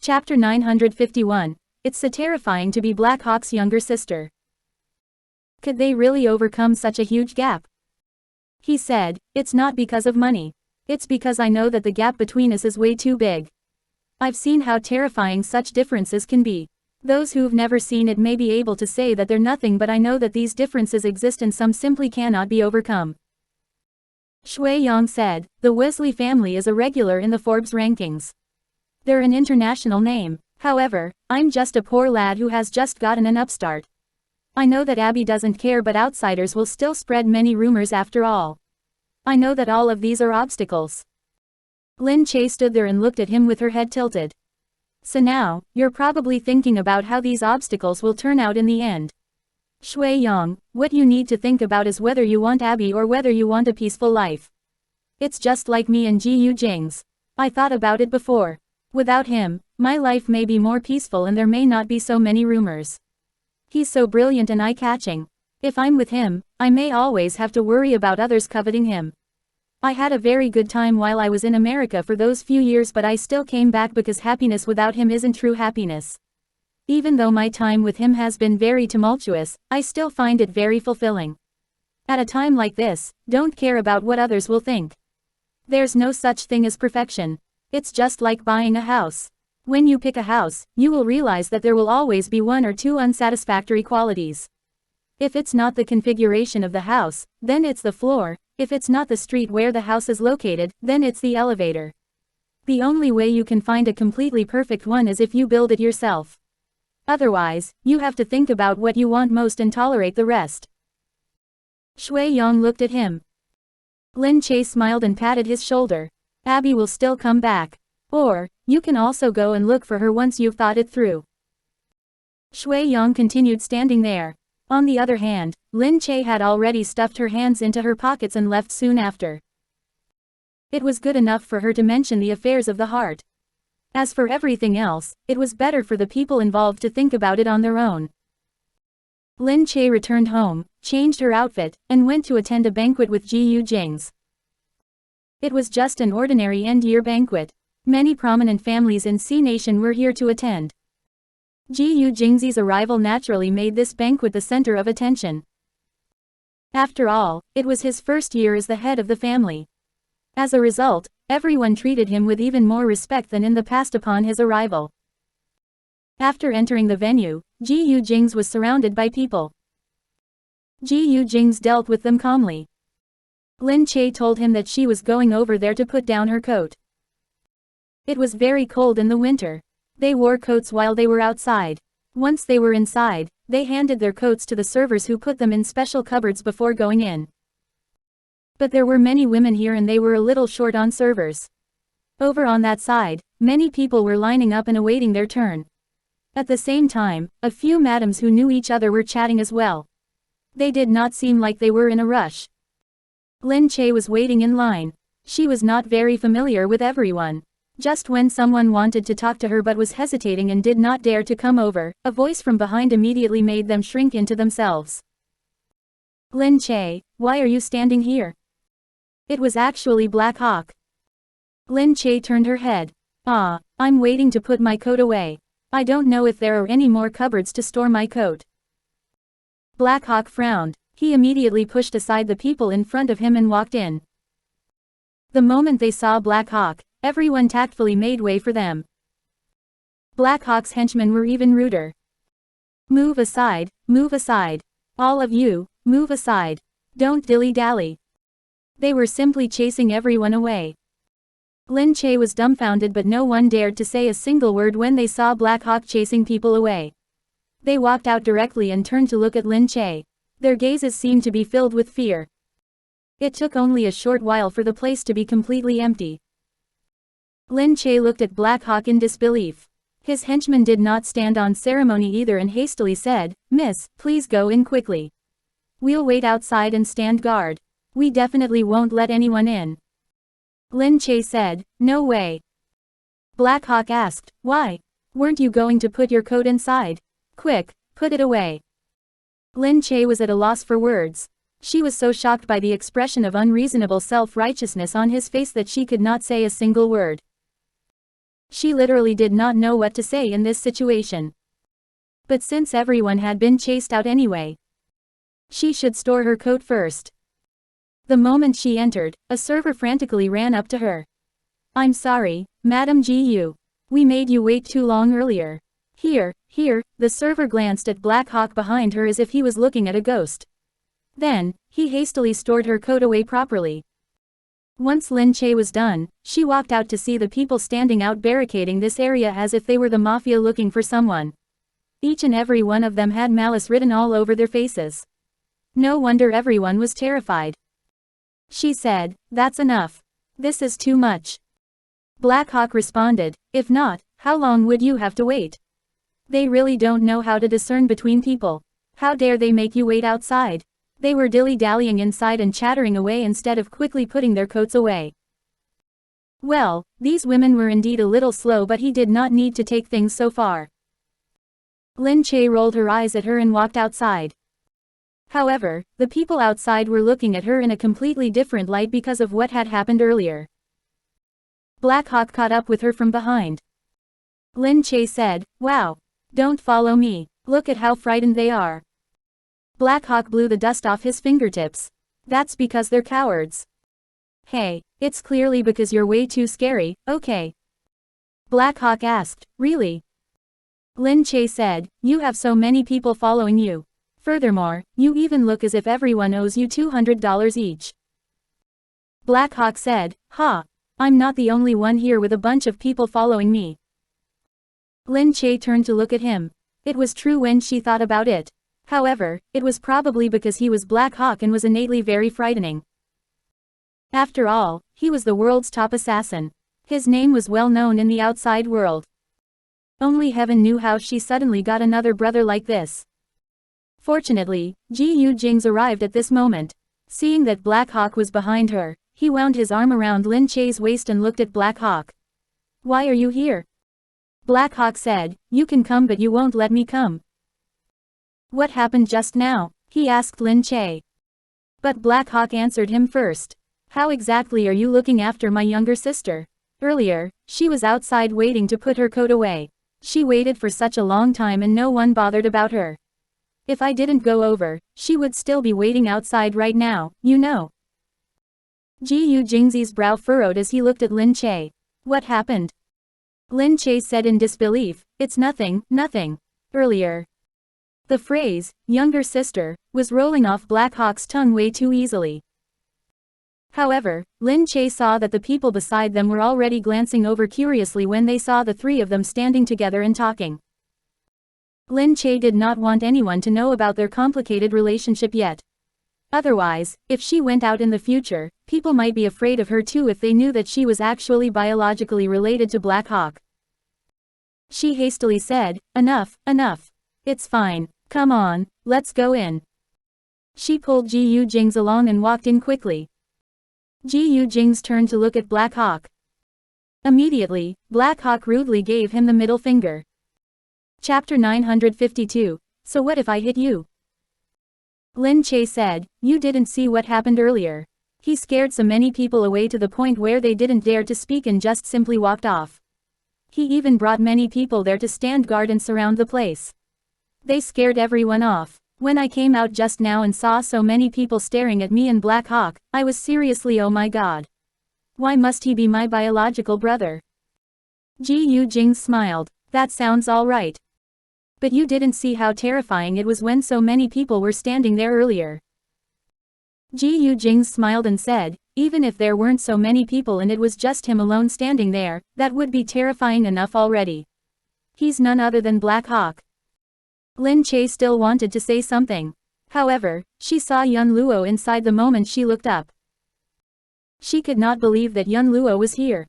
Chapter 951. It's so terrifying to be Black Hawk's younger sister. Could they really overcome such a huge gap? He said, it's not because of money. It's because I know that the gap between us is way too big. I've seen how terrifying such differences can be. Those who've never seen it may be able to say that they're nothing, but I know that these differences exist and some simply cannot be overcome. Shoujo said, the Wesley family is a regular in the Forbes rankings. They're an international name. However, I'm just a poor lad who has just gotten an upstart. I know that Abby doesn't care, but outsiders will still spread many rumors after all. I know that all of these are obstacles. Lin Che stood there and looked at him with her head tilted. So now, you're probably thinking about how these obstacles will turn out in the end. Shoujo, what you need to think about is whether you want Abby or whether you want a peaceful life. It's just like me and Gu Jingze. I thought about it before. Without him, my life may be more peaceful and there may not be so many rumors. He's so brilliant and eye-catching. If I'm with him, I may always have to worry about others coveting him. I had a very good time while I was in America for those few years, but I still came back because happiness without him isn't true happiness. Even though my time with him has been very tumultuous, I still find it very fulfilling. At a time like this, don't care about what others will think. There's no such thing as perfection. It's just like buying a house. When you pick a house, you will realize that there will always be one or two unsatisfactory qualities. If it's not the configuration of the house, then it's the floor. If it's not the street where the house is located, then it's the elevator. The only way you can find a completely perfect one is if you build it yourself. Otherwise, you have to think about what you want most and tolerate the rest. Shoujo looked at him. Lin Che smiled and patted his shoulder. Abby will still come back. Or, you can also go and look for her once you've thought it through. Shoujo continued standing there. On the other hand, Lin Che had already stuffed her hands into her pockets and left soon after. It was good enough for her to mention the affairs of the heart. As for everything else, it was better for the people involved to think about it on their own. Lin Che returned home, changed her outfit, and went to attend a banquet with Gu Jingze. It was just an ordinary end-year banquet. Many prominent families in C Nation were here to attend. Gu Jingze's arrival naturally made this banquet the center of attention. After all, it was his first year as the head of the family. As a result, everyone treated him with even more respect than in the past upon his arrival. After entering the venue, Gu Jingze was surrounded by people. Gu Jingze dealt with them calmly. Lin Che told him that she was going over there to put down her coat. It was very cold in the winter. They wore coats while they were outside. Once they were inside, they handed their coats to the servers who put them in special cupboards before going in. But there were many women here and they were a little short on servers. Over on that side, many people were lining up and awaiting their turn. At the same time, a few madams who knew each other were chatting as well. They did not seem like they were in a rush. Lin Che was waiting in line. She was not very familiar with everyone. Just when someone wanted to talk to her but was hesitating and did not dare to come over, a voice from behind immediately made them shrink into themselves. Lin Che, why are you standing here? It was actually Black Hawk. Lin Che turned her head. I'm waiting to put my coat away. I don't know if there are any more cupboards to store my coat. Black Hawk frowned. He immediately pushed aside the people in front of him and walked in. The moment they saw Black Hawk, everyone tactfully made way for them. Black Hawk's henchmen were even ruder. Move aside, move aside. All of you, move aside. Don't dilly-dally. They were simply chasing everyone away. Lin Che was dumbfounded, but no one dared to say a single word when they saw Black Hawk chasing people away. They walked out directly and turned to look at Lin Che. Their gazes seemed to be filled with fear. It took only a short while for the place to be completely empty. Lin Che looked at Black Hawk in disbelief. His henchman did not stand on ceremony either and hastily said, "Miss, please go in quickly. We'll wait outside and stand guard. We definitely won't let anyone in." Lin Che said, "No way." Black Hawk asked, "Why? Weren't you going to put your coat inside? Quick, put it away." Lin Che was at a loss for words. She was so shocked by the expression of unreasonable self-righteousness on his face that she could not say a single word. She literally did not know what to say in this situation. But since everyone had been chased out anyway, she should store her coat first. The moment she entered, a server frantically ran up to her. "I'm sorry, Madam Gu. We made you wait too long earlier. Here." The server glanced at Black Hawk behind her as if he was looking at a ghost. Then, he hastily stored her coat away properly. Once Lin Che was done, she walked out to see the people standing out barricading this area as if they were the mafia looking for someone. Each and every one of them had malice written all over their faces. No wonder everyone was terrified. She said, "That's enough. This is too much." Black Hawk responded, "If not, how long would you have to wait? They really don't know how to discern between people. How dare they make you wait outside?" They were dilly-dallying inside and chattering away instead of quickly putting their coats away. Well, these women were indeed a little slow, but he did not need to take things so far. Lin Che rolled her eyes at her and walked outside. However, the people outside were looking at her in a completely different light because of what had happened earlier. Black Hawk caught up with her from behind. Lin Che said, "Wow. Don't follow me. Look at how frightened they are." Black Hawk blew the dust off his fingertips. "That's because they're cowards." "Hey, it's clearly because you're way too scary, okay?" Black Hawk asked, "Really?" Lin Che said, "You have so many people following you. Furthermore, you even look as if everyone owes you $200 each." Black Hawk said, "Ha! I'm not the only one here with a bunch of people following me." Lin Che turned to look at him. It was true when she thought about it. However, it was probably because he was Black Hawk and was innately very frightening. After all, he was the world's top assassin. His name was well known in the outside world. Only heaven knew how she suddenly got another brother like this. Fortunately, Gu Jingze arrived at this moment. Seeing that Black Hawk was behind her, he wound his arm around Lin Che's waist and looked at Black Hawk. "Why are you here?" Black Hawk said, "You can come but you won't let me come." "What happened just now?" he asked Lin Che. But Black Hawk answered him first. "How exactly are you looking after my younger sister? Earlier, she was outside waiting to put her coat away. She waited for such a long time and no one bothered about her. If I didn't go over, she would still be waiting outside right now, you know." Gu Jingze's brow furrowed as he looked at Lin Che. "What happened?" Lin Che said in disbelief, "It's nothing, nothing." Earlier, the phrase, "younger sister," was rolling off Black Hawk's tongue way too easily. However, Lin Che saw that the people beside them were already glancing over curiously when they saw the three of them standing together and talking. Lin Che did not want anyone to know about their complicated relationship yet. Otherwise, if she went out in the future, people might be afraid of her too if they knew that she was actually biologically related to Black Hawk. She hastily said, "Enough, enough. It's fine. Come on, let's go in." She pulled Gu Jingze along and walked in quickly. Gu Jingze turned to look at Black Hawk. Immediately, Black Hawk rudely gave him the middle finger. Chapter 952, So what if I hit you? Lin Che said, "You didn't see what happened earlier. He scared so many people away to the point where they didn't dare to speak and just simply walked off. He even brought many people there to stand guard and surround the place. They scared everyone off. When I came out just now and saw so many people staring at me and Black Hawk, I was seriously, oh my god. Why must he be my biological brother?" Gu Jingze smiled. "That sounds alright. But you didn't see how terrifying it was when so many people were standing there earlier." Gu Jingze smiled and said, "Even if there weren't so many people and it was just him alone standing there, that would be terrifying enough already. He's none other than Black Hawk." Lin Che still wanted to say something. However, she saw Yun Luo inside the moment she looked up. She could not believe that Yun Luo was here.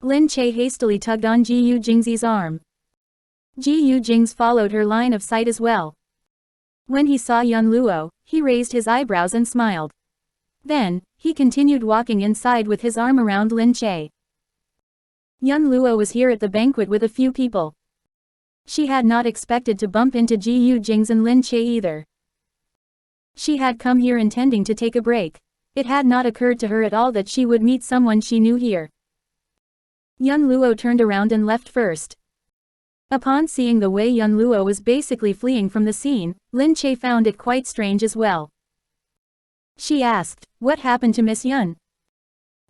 Lin Che hastily tugged on Gu Jingze's arm. Gu Jingze followed her line of sight as well. When he saw Yun Luo, he raised his eyebrows and smiled. Then, he continued walking inside with his arm around Lin Che. Yun Luo was here at the banquet with a few people. She had not expected to bump into Gu Jingze and Lin Che either. She had come here intending to take a break. It had not occurred to her at all that she would meet someone she knew here. Yun Luo turned around and left first. Upon seeing the way Yun Luo was basically fleeing from the scene, Lin Che found it quite strange as well. She asked, "What happened to Miss Yun?"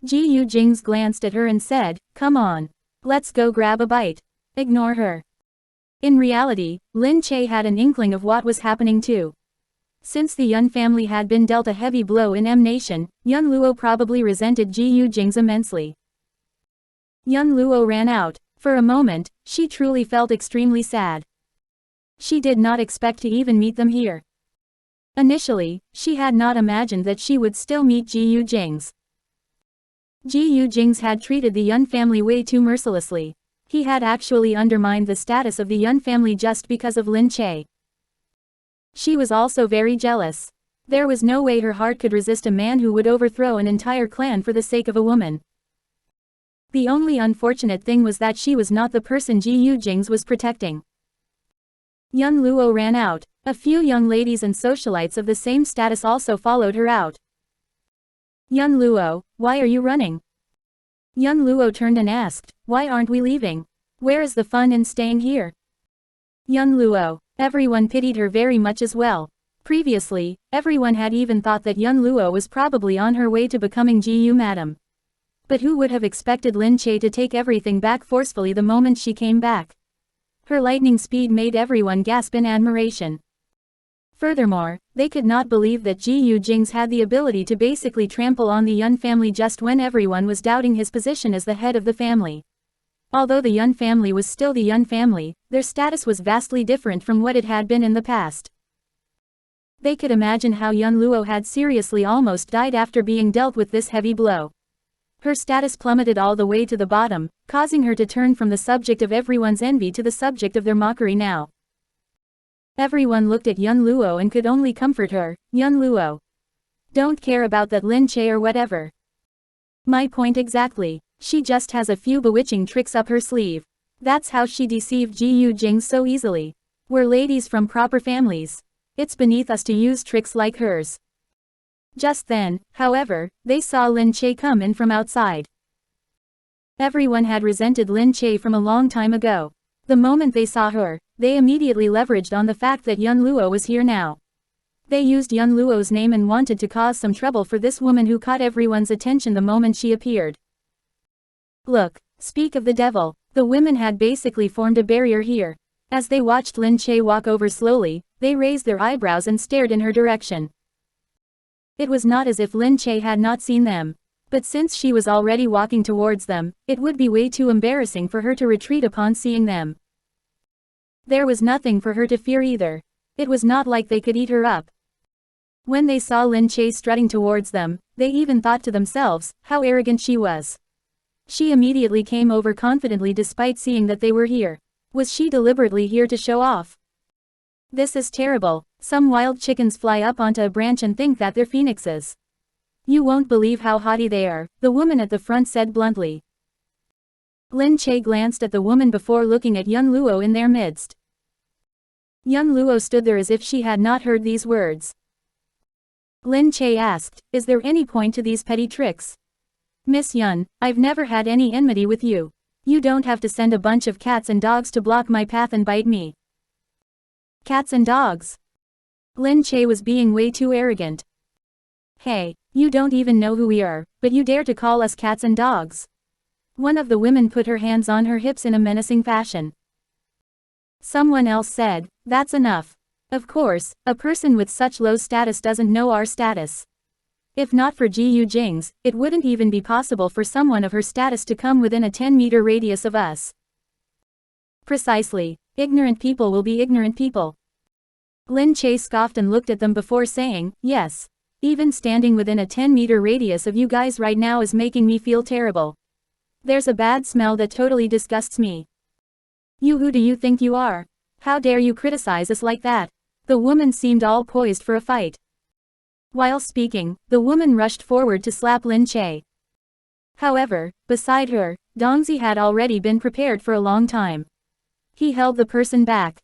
Gu Jingze glanced at her and said, "Come on. Let's go grab a bite. Ignore her." In reality, Lin Che had an inkling of what was happening too. Since the Yun family had been dealt a heavy blow in M Nation, Yun Luo probably resented Gu Jingze immensely. Yun Luo ran out. For a moment, she truly felt extremely sad. She did not expect to even meet them here. Initially, she had not imagined that she would still meet Gu Jingze. Gu Jingze had treated the Yun family way too mercilessly. He had actually undermined the status of the Yun family just because of Lin Che. She was also very jealous. There was no way her heart could resist a man who would overthrow an entire clan for the sake of a woman. The only unfortunate thing was that she was not the person Gu Jingze was protecting. Yun Luo ran out. A few young ladies and socialites of the same status also followed her out. "Yun Luo, why are you running?" Yun Luo turned and asked, "Why aren't we leaving? Where is the fun in staying here?" Yun Luo. Everyone pitied her very much as well. Previously, everyone had even thought that Yun Luo was probably on her way to becoming Gu Madam. But who would have expected Lin Che to take everything back forcefully the moment she came back? Her lightning speed made everyone gasp in admiration. Furthermore, they could not believe that Gu Jingze had the ability to basically trample on the Yun family just when everyone was doubting his position as the head of the family. Although the Yun family was still the Yun family, their status was vastly different from what it had been in the past. They could imagine how Yun Luo had seriously almost died after being dealt with this heavy blow. Her status plummeted all the way to the bottom, causing her to turn from the subject of everyone's envy to the subject of their mockery now. Everyone looked at Yun Luo and could only comfort her. "Yun Luo. Don't care about that Lin Che or whatever. My point exactly. She just has a few bewitching tricks up her sleeve. That's how she deceived Gu Jingze so easily. We're ladies from proper families. It's beneath us to use tricks like hers." Just then, however, they saw Lin Che come in from outside. Everyone had resented Lin Che from a long time ago. The moment they saw her, they immediately leveraged on the fact that Yun Luo was here now. They used Yun Luo's name and wanted to cause some trouble for this woman who caught everyone's attention the moment she appeared. Look, speak of the devil, the women had basically formed a barrier here. As they watched Lin Che walk over slowly, they raised their eyebrows and stared in her direction. It was not as if Lin Che had not seen them. But since she was already walking towards them, it would be way too embarrassing for her to retreat upon seeing them. There was nothing for her to fear either. It was not like they could eat her up. When they saw Lin Che strutting towards them, they even thought to themselves, how arrogant she was. She immediately came over confidently despite seeing that they were here. Was she deliberately here to show off? This is terrible. Some wild chickens fly up onto a branch and think that they're phoenixes. You won't believe how haughty they are, the woman at the front said bluntly. Lin Che glanced at the woman before looking at Yun Luo in their midst. Yun Luo stood there as if she had not heard these words. Lin Che asked, "Is there any point to these petty tricks? Miss Yun, I've never had any enmity with you. You don't have to send a bunch of cats and dogs to block my path and bite me." Cats and dogs? Lin Che was being way too arrogant. Hey, you don't even know who we are, but you dare to call us cats and dogs. One of the women put her hands on her hips in a menacing fashion. Someone else said, "That's enough. Of course, a person with such low status doesn't know our status. If not for Gu Jingze, it wouldn't even be possible for someone of her status to come within a 10-meter radius of us." Precisely. Ignorant people will be ignorant people. Lin Che scoffed and looked at them before saying, "Yes. Even standing within a 10-meter radius of you guys right now is making me feel terrible. There's a bad smell that totally disgusts me. You, who do you think you are? How dare you criticize us like that?" The woman seemed all poised for a fight. While speaking, the woman rushed forward to slap Lin Che. However, beside her, Dongzi had already been prepared for a long time. He held the person back.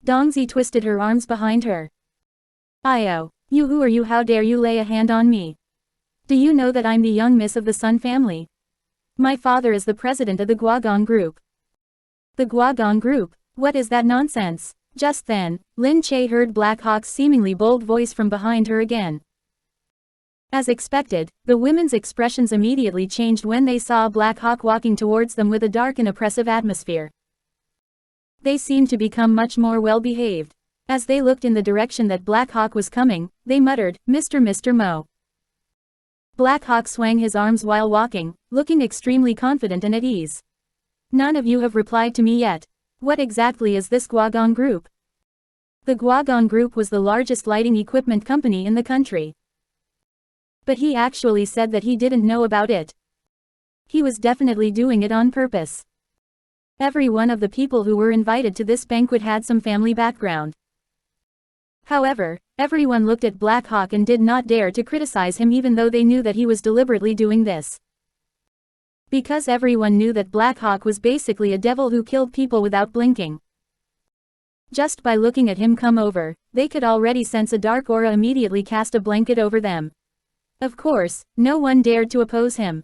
Dongzi twisted her arms behind her. "Io, you, who are you? How dare you lay a hand on me? Do you know that I'm the young miss of the Sun family? My father is the president of the Guagong Group. The Guagong Group? What is that nonsense? Just then, Lin Che heard Black Hawk's seemingly bold voice from behind her again. As expected, the women's expressions immediately changed when they saw Black Hawk walking towards them with a dark and oppressive atmosphere. They seemed to become much more well-behaved. As they looked in the direction that Black Hawk was coming, they muttered, Mr. Mo. Black Hawk swung his arms while walking, looking extremely confident and at ease. None of you have replied to me yet. What exactly is this Guagong Group? The Guagong Group was the largest lighting equipment company in the country. But he actually said that he didn't know about it. He was definitely doing it on purpose. Every one of the people who were invited to this banquet had some family background. However, everyone looked at Black Hawk and did not dare to criticize him even though they knew that he was deliberately doing this. Because everyone knew that Black Hawk was basically a devil who killed people without blinking. Just by looking at him come over, they could already sense a dark aura immediately cast a blanket over them. Of course, no one dared to oppose him.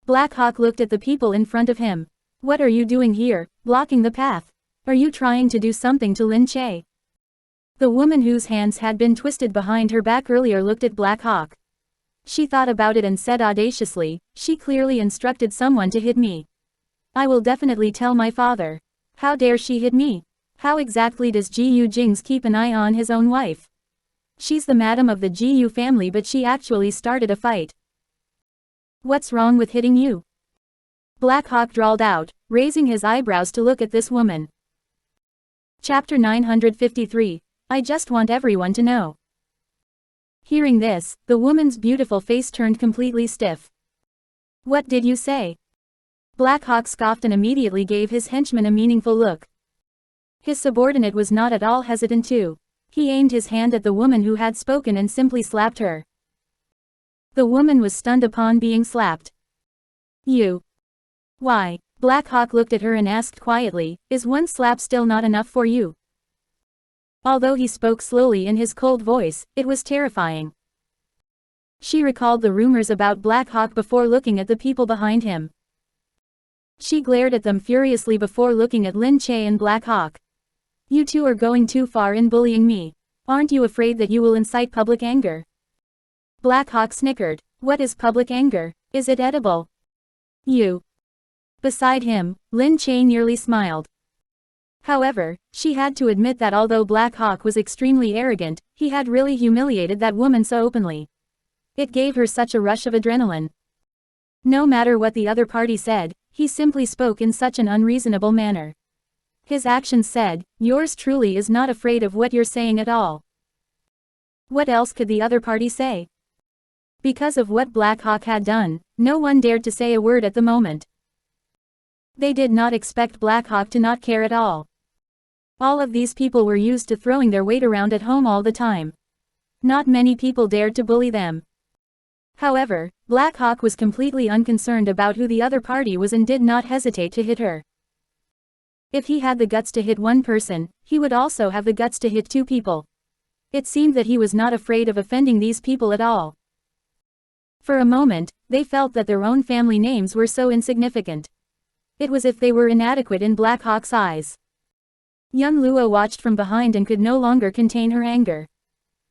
Black Hawk looked at the people in front of him. What are you doing here, blocking the path? Are you trying to do something to Lin Che? The woman whose hands had been twisted behind her back earlier looked at Black Hawk. She thought about it and said audaciously, she clearly instructed someone to hit me. I will definitely tell my father. How dare she hit me? How exactly does Gu Jingze keep an eye on his own wife? She's the madam of the Gu family but she actually started a fight. What's wrong with hitting you? Black Hawk drawled out, raising his eyebrows to look at this woman. Chapter 953. I just want everyone to know. Hearing this, the woman's beautiful face turned completely stiff. What did you say? Black Hawk scoffed and immediately gave his henchman a meaningful look. His subordinate was not at all hesitant too. He aimed his hand at the woman who had spoken and simply slapped her. The woman was stunned upon being slapped. You. Why? Black Hawk looked at her and asked quietly, is one slap still not enough for you? Although he spoke slowly in his cold voice, it was terrifying. She recalled the rumors about Black Hawk before looking at the people behind him. She glared at them furiously before looking at Lin Che and Black Hawk. You two are going too far in bullying me. Aren't you afraid that you will incite public anger? Black Hawk snickered. What is public anger? Is it edible? You. Beside him, Lin Che nearly smiled. However, she had to admit that although Black Hawk was extremely arrogant, he had really humiliated that woman so openly. It gave her such a rush of adrenaline. No matter what the other party said, he simply spoke in such an unreasonable manner. His actions said, yours truly is not afraid of what you're saying at all. What else could the other party say? Because of what Black Hawk had done, no one dared to say a word at the moment. They did not expect Black Hawk to not care at all. All of these people were used to throwing their weight around at home all the time. Not many people dared to bully them. However, Black Hawk was completely unconcerned about who the other party was and did not hesitate to hit her. If he had the guts to hit one person, he would also have the guts to hit two people. It seemed that he was not afraid of offending these people at all. For a moment, they felt that their own family names were so insignificant. It was as if they were inadequate in Black Hawk's eyes. Young Luo watched from behind and could no longer contain her anger.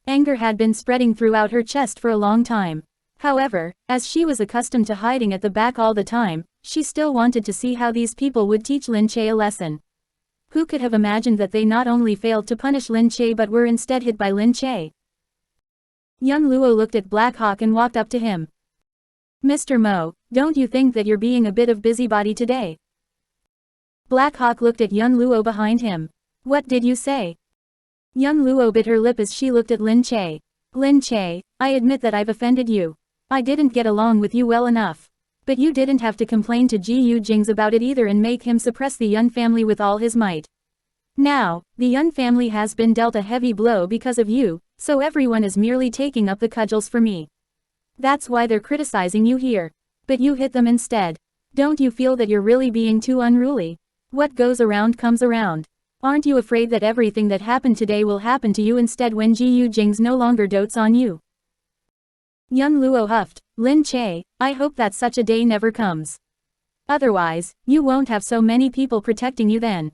Anger had been spreading throughout her chest for a long time. However, as she was accustomed to hiding at the back all the time, she still wanted to see how these people would teach Lin Che a lesson. Who could have imagined that they not only failed to punish Lin Che but were instead hit by Lin Che? Young Luo looked at Black Hawk and walked up to him. Mr. Mo, don't you think that you're being a bit of busybody today? Black Hawk looked at young Luo behind him. What did you say? Young Luo bit her lip as she looked at Lin Che. Lin Che, I admit that I've offended you. I didn't get along with you well enough. But you didn't have to complain to Gu Jingze about it either and make him suppress the Yun family with all his might. Now, the Yun family has been dealt a heavy blow because of you, so everyone is merely taking up the cudgels for me. That's why they're criticizing you here. But you hit them instead. Don't you feel that you're really being too unruly? What goes around comes around. Aren't you afraid that everything that happened today will happen to you instead when Gu Jingze no longer dotes on you? Young Luo huffed, Lin Che, I hope that such a day never comes. Otherwise, you won't have so many people protecting you then.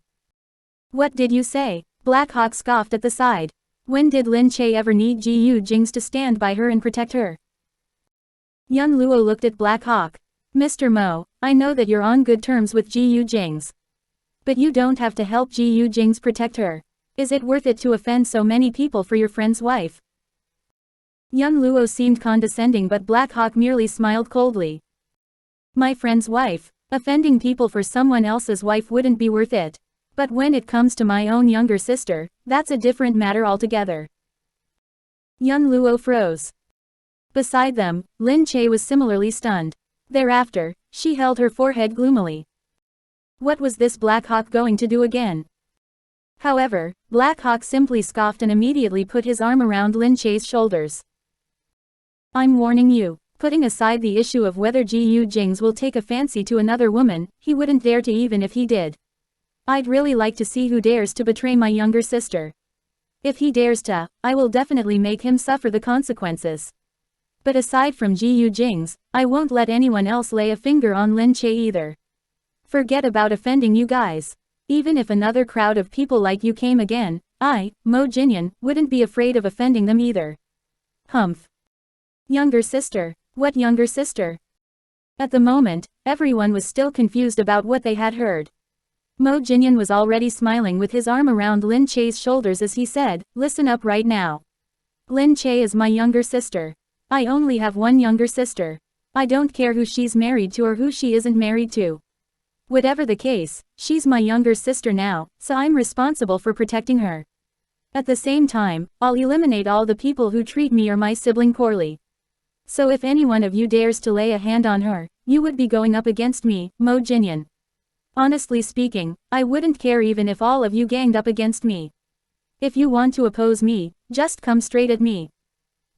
What did you say? Black Hawk scoffed at the side. When did Lin Che ever need Gu Jingze to stand by her and protect her? Yun Luo looked at Black Hawk. Mr. Mo, I know that you're on good terms with Gu Jingze. But you don't have to help Gu Jingze protect her. Is it worth it to offend so many people for your friend's wife? Yun Luo seemed condescending, but Black Hawk merely smiled coldly. My friend's wife. Offending people for someone else's wife wouldn't be worth it. But when it comes to my own younger sister, that's a different matter altogether. Yun Luo froze. Beside them, Lin Che was similarly stunned. Thereafter, she held her forehead gloomily. What was this Black Hawk going to do again? However, Black Hawk simply scoffed and immediately put his arm around Lin Che's shoulders. I'm warning you. Putting aside the issue of whether Gu Jingze will take a fancy to another woman, he wouldn't dare to even if he did. I'd really like to see who dares to betray my younger sister. If he dares to, I will definitely make him suffer the consequences. But aside from Gu Jingze, I won't let anyone else lay a finger on Lin Che either. Forget about offending you guys. Even if another crowd of people like you came again, I, Mo Jinyan, wouldn't be afraid of offending them either. Humph. Younger sister. What younger sister? At the moment, everyone was still confused about what they had heard. Mo Jinyan was already smiling with his arm around Lin Che's shoulders as he said, listen up right now. Lin Che is my younger sister. I only have one younger sister. I don't care who she's married to or who she isn't married to. Whatever the case, she's my younger sister now, so I'm responsible for protecting her. At the same time, I'll eliminate all the people who treat me or my sibling poorly. So if any one of you dares to lay a hand on her, you would be going up against me, Mo Jinyan. Honestly speaking, I wouldn't care even if all of you ganged up against me. If you want to oppose me, just come straight at me.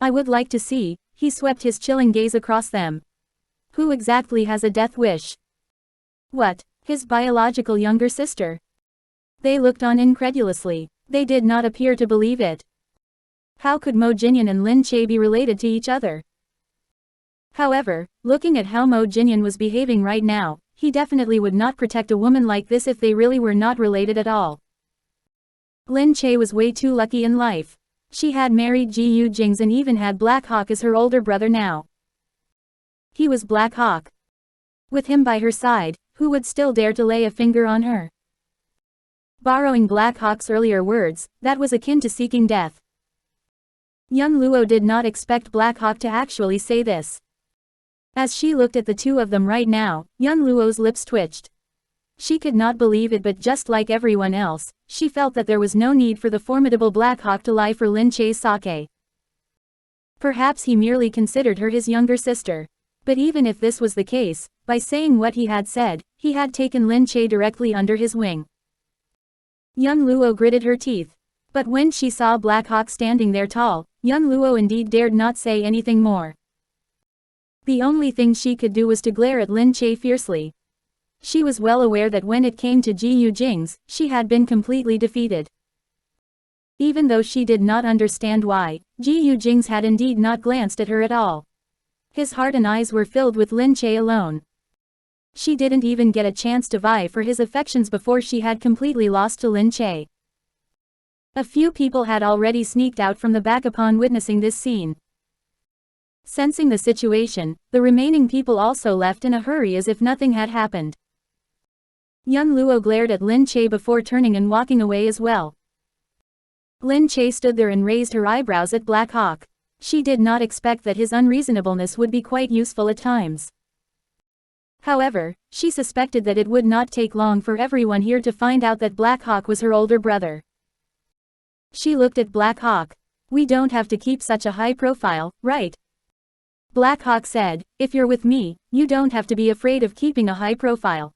I would like to see, he swept his chilling gaze across them. Who exactly has a death wish? What, his biological younger sister? They looked on incredulously. They did not appear to believe it. How could Mo Jinyan and Lin Che be related to each other? However, looking at how Mo Jinyan was behaving right now, he definitely would not protect a woman like this if they really were not related at all. Lin Che was way too lucky in life. She had married Gu Jingze and even had Black Hawk as her older brother now. He was Black Hawk. With him by her side, who would still dare to lay a finger on her? Borrowing Black Hawk's earlier words, that was akin to seeking death. Yun Luo did not expect Black Hawk to actually say this. As she looked at the two of them right now, Yun Luo's lips twitched. She could not believe it, but just like everyone else, she felt that there was no need for the formidable Black Hawk to lie for Lin Che's sake. Perhaps he merely considered her his younger sister. But even if this was the case, by saying what he had said, he had taken Lin Che directly under his wing. Yun Luo gritted her teeth. But when she saw Black Hawk standing there tall, Yun Luo indeed dared not say anything more. The only thing she could do was to glare at Lin Che fiercely. She was well aware that when it came to Gu Jingze, she had been completely defeated. Even though she did not understand why, Gu Jingze had indeed not glanced at her at all. His heart and eyes were filled with Lin Che alone. She didn't even get a chance to vie for his affections before she had completely lost to Lin Che. A few people had already sneaked out from the back upon witnessing this scene. Sensing the situation, the remaining people also left in a hurry as if nothing had happened. Yun Luo glared at Lin Che before turning and walking away as well. Lin Che stood there and raised her eyebrows at Black Hawk. She did not expect that his unreasonableness would be quite useful at times. However, she suspected that it would not take long for everyone here to find out that Black Hawk was her older brother. She looked at Black Hawk. We don't have to keep such a high profile, right? Black Hawk said, if you're with me, you don't have to be afraid of keeping a high profile.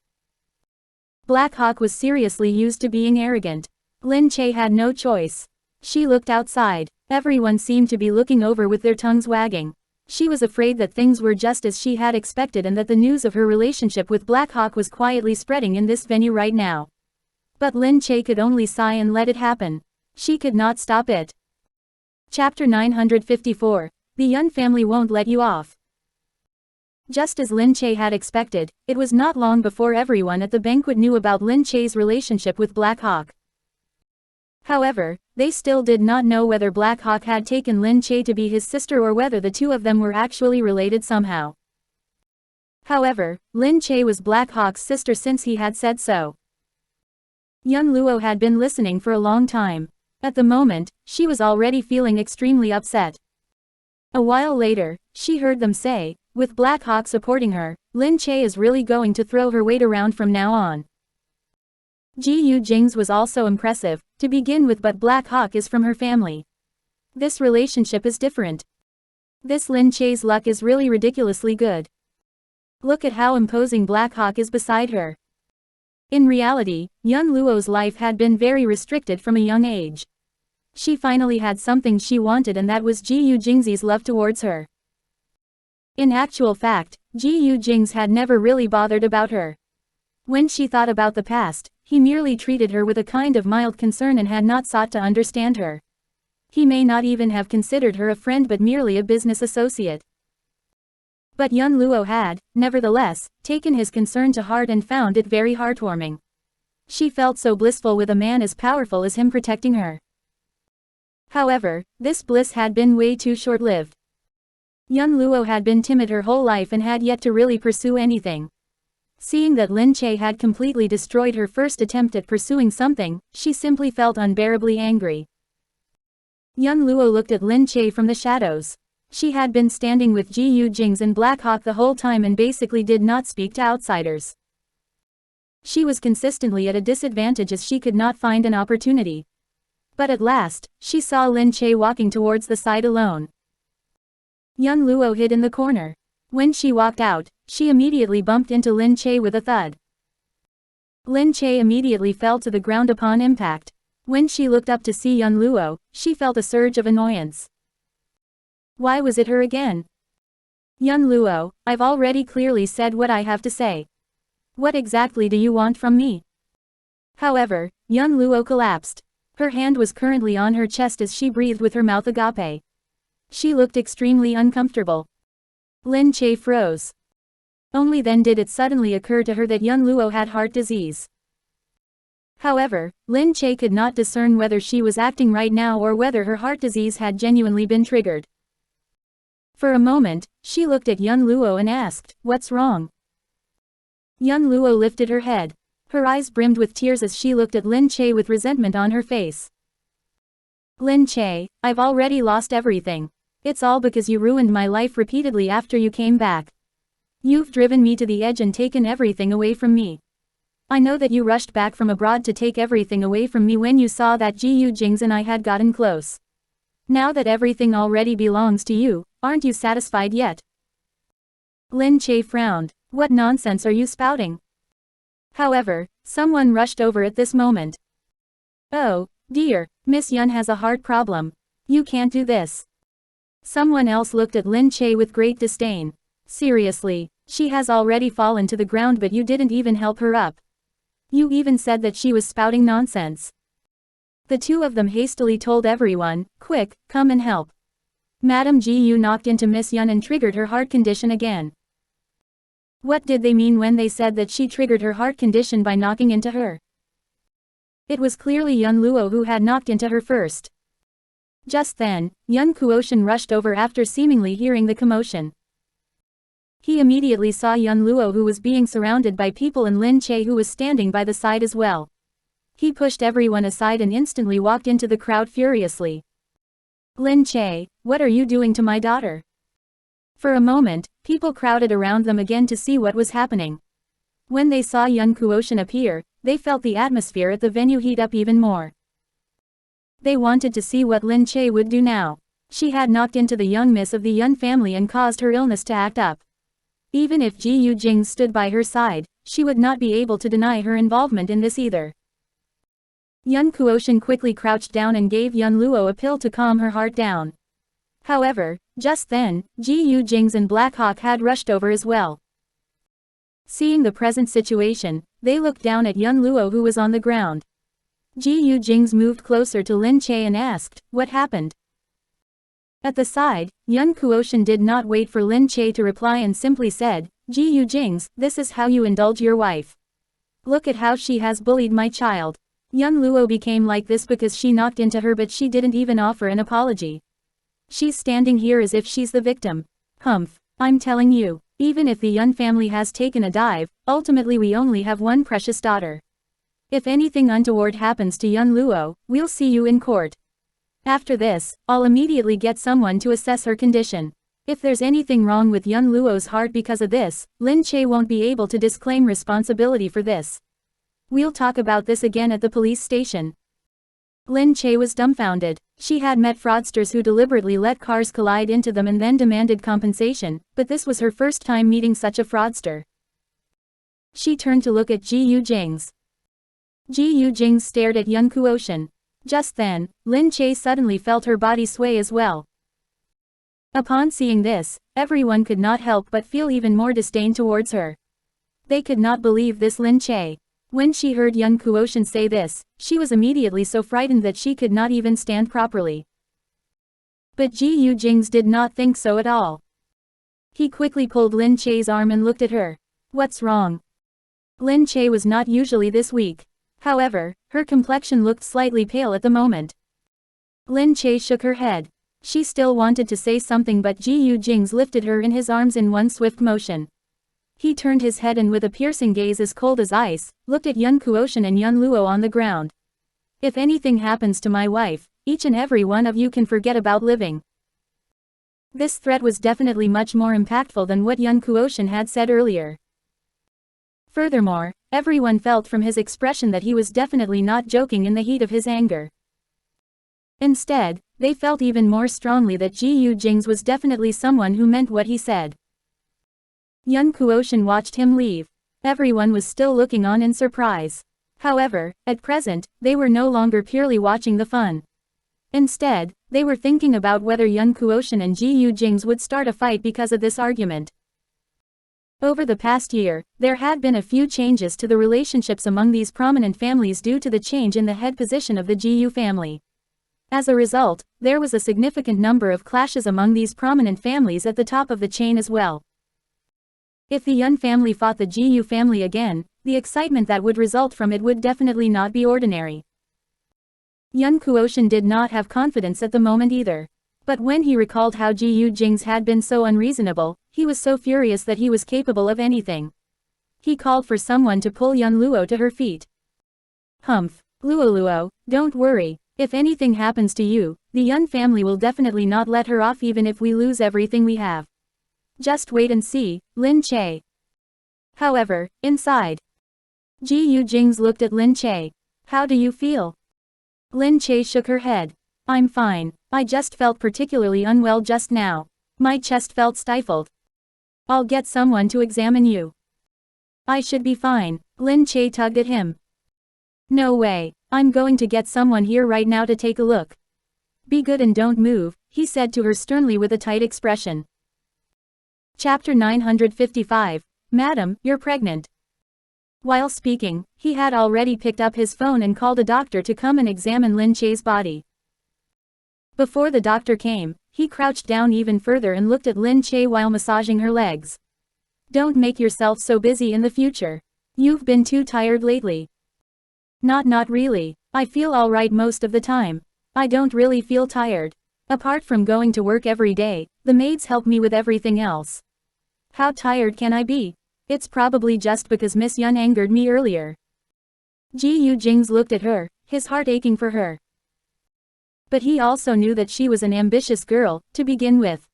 Black Hawk was seriously used to being arrogant. Lin Che had no choice. She looked outside. Everyone seemed to be looking over with their tongues wagging. She was afraid that things were just as she had expected and that the news of her relationship with Black Hawk was quietly spreading in this venue right now. But Lin Che could only sigh and let it happen. She could not stop it. Chapter 954. The Yun family won't let you off. Just as Lin Che had expected, it was not long before everyone at the banquet knew about Lin Che's relationship with Black Hawk. However, they still did not know whether Black Hawk had taken Lin Che to be his sister or whether the two of them were actually related somehow. However, Lin Che was Black Hawk's sister since he had said so. Young Luo had been listening for a long time. At the moment, she was already feeling extremely upset. A while later, she heard them say, with Black Hawk supporting her, Lin Che is really going to throw her weight around from now on. Gu Jingze was also impressive, to begin with, but Black Hawk is from her family. This relationship is different. This Lin Che's luck is really ridiculously good. Look at how imposing Black Hawk is beside her. In reality, young Luo's life had been very restricted from a young age. She finally had something she wanted, and that was Gu Jingze's love towards her. In actual fact, Gu Jingze had never really bothered about her. When she thought about the past, he merely treated her with a kind of mild concern and had not sought to understand her. He may not even have considered her a friend but merely a business associate. But young Luo had, nevertheless, taken his concern to heart and found it very heartwarming. She felt so blissful with a man as powerful as him protecting her. However, this bliss had been way too short-lived. Young Luo had been timid her whole life and had yet to really pursue anything. Seeing that Lin Che had completely destroyed her first attempt at pursuing something, she simply felt unbearably angry. Young Luo looked at Lin Che from the shadows. She had been standing with Gu Jingze and Black Hawk the whole time and basically did not speak to outsiders. She was consistently at a disadvantage as she could not find an opportunity. But at last, she saw Lin Che walking towards the side alone. Young Luo hid in the corner. When she walked out, she immediately bumped into Lin Che with a thud. Lin Che immediately fell to the ground upon impact. When she looked up to see young Luo, she felt a surge of annoyance. Why was it her again? Young Luo, I've already clearly said what I have to say. What exactly do you want from me? However, young Luo collapsed. Her hand was currently on her chest as she breathed with her mouth agape. She looked extremely uncomfortable. Lin Che froze. Only then did it suddenly occur to her that young Luo had heart disease. However, Lin Che could not discern whether she was acting right now or whether her heart disease had genuinely been triggered. For a moment, she looked at young Luo and asked, "What's wrong?" Young Luo lifted her head. Her eyes brimmed with tears as she looked at Lin Che with resentment on her face. Lin Che, I've already lost everything. It's all because you ruined my life repeatedly after you came back. You've driven me to the edge and taken everything away from me. I know that you rushed back from abroad to take everything away from me when you saw that Gu Jingze and I had gotten close. Now that everything already belongs to you, aren't you satisfied yet? Lin Che frowned. What nonsense are you spouting? However, someone rushed over at this moment. Oh, dear, Miss Yun has a heart problem. You can't do this. Someone else looked at Lin Che with great disdain. Seriously, she has already fallen to the ground but you didn't even help her up. You even said that she was spouting nonsense. The two of them hastily told everyone, "Quick, come and help." Madame Gu knocked into Miss Yun and triggered her heart condition again. What did they mean when they said that she triggered her heart condition by knocking into her? It was clearly young Luo who had knocked into her first. Just then, young Kuoshan rushed over after seemingly hearing the commotion. He immediately saw young Luo who was being surrounded by people and Lin Che who was standing by the side as well. He pushed everyone aside and instantly walked into the crowd furiously. Lin Che, what are you doing to my daughter? For a moment, people crowded around them again to see what was happening. When they saw young Kuoshan appear, they felt the atmosphere at the venue heat up even more. They wanted to see what Lin Che would do now. She had knocked into the young miss of the Yun family and caused her illness to act up. Even if Gu Jingze stood by her side, she would not be able to deny her involvement in this either. Young Kuoshan quickly crouched down and gave young Luo a pill to calm her heart down. However, just then, Gu Jingze and Black Hawk had rushed over as well. Seeing the present situation, they looked down at young Luo who was on the ground. Gu Jingze moved closer to Lin Che and asked, "What happened?" At the side, Yun Kuoshan did not wait for Lin Che to reply and simply said, Gu Jingze, this is how you indulge your wife. Look at how she has bullied my child. Young Luo became like this because she knocked into her, but she didn't even offer an apology. She's standing here as if she's the victim. Humph, I'm telling you, even if the Yun family has taken a dive, ultimately we only have one precious daughter. If anything untoward happens to Yun Luo, we'll see you in court. After this, I'll immediately get someone to assess her condition. If there's anything wrong with Yun Luo's heart because of this, Lin Che won't be able to disclaim responsibility for this. We'll talk about this again at the police station. Lin Che was dumbfounded. She had met fraudsters who deliberately let cars collide into them and then demanded compensation, but this was her first time meeting such a fraudster. She turned to look at Gu Jingze. Gu Jingze stared at Yun Kuoshan. Just then, Lin Che suddenly felt her body sway as well. Upon seeing this, everyone could not help but feel even more disdain towards her. They could not believe this Lin Che. When she heard Yun Kuoshan say this, she was immediately so frightened that she could not even stand properly. But Gu Jingze did not think so at all. He quickly pulled Lin Che's arm and looked at her. What's wrong? Lin Che was not usually this weak. However, her complexion looked slightly pale at the moment. Lin Che shook her head. She still wanted to say something, but Gu Jingze lifted her in his arms in one swift motion. He turned his head and with a piercing gaze as cold as ice, looked at Yun Kuoshan and Yun Luo on the ground. If anything happens to my wife, each and every one of you can forget about living. This threat was definitely much more impactful than what Yun Kuoshan had said earlier. Furthermore, everyone felt from his expression that he was definitely not joking in the heat of his anger. Instead, they felt even more strongly that Gu Jingze was definitely someone who meant what he said. Yun Kuoshan watched him leave. Everyone was still looking on in surprise. However, at present, they were no longer purely watching the fun. Instead, they were thinking about whether Yun Kuoshan and Gu Jingze would start a fight because of this argument. Over the past year, there had been a few changes to the relationships among these prominent families due to the change in the head position of the Gu family. As a result, there was a significant number of clashes among these prominent families at the top of the chain as well. If the Yun family fought the Gu family again, the excitement that would result from it would definitely not be ordinary. Yun Kuoshan did not have confidence at the moment either. But when he recalled how Gu Jingze had been so unreasonable, he was so furious that he was capable of anything. He called for someone to pull Yun Luo to her feet. Humph, Luo, don't worry. If anything happens to you, the Yun family will definitely not let her off even if we lose everything we have. Just wait and see, Lin Che. However, inside, Gu Jingze looked at Lin Che. How do you feel? Lin Che shook her head. I'm fine, I just felt particularly unwell just now. My chest felt stifled. I'll get someone to examine you. I should be fine, Lin Che tugged at him. No way, I'm going to get someone here right now to take a look. Be good and don't move, he said to her sternly with a tight expression. Chapter 955, Madam, you're pregnant. While speaking, he had already picked up his phone and called a doctor to come and examine Lin Che's body. Before the doctor came, he crouched down even further and looked at Lin Che while massaging her legs. Don't make yourself so busy in the future. You've been too tired lately. Not really. I feel alright most of the time. I don't really feel tired. Apart from going to work every day, the maids help me with everything else. How tired can I be? It's probably just because Miss Yun angered me earlier. Gu Jingze looked at her, his heart aching for her. But he also knew that she was an ambitious girl, to begin with.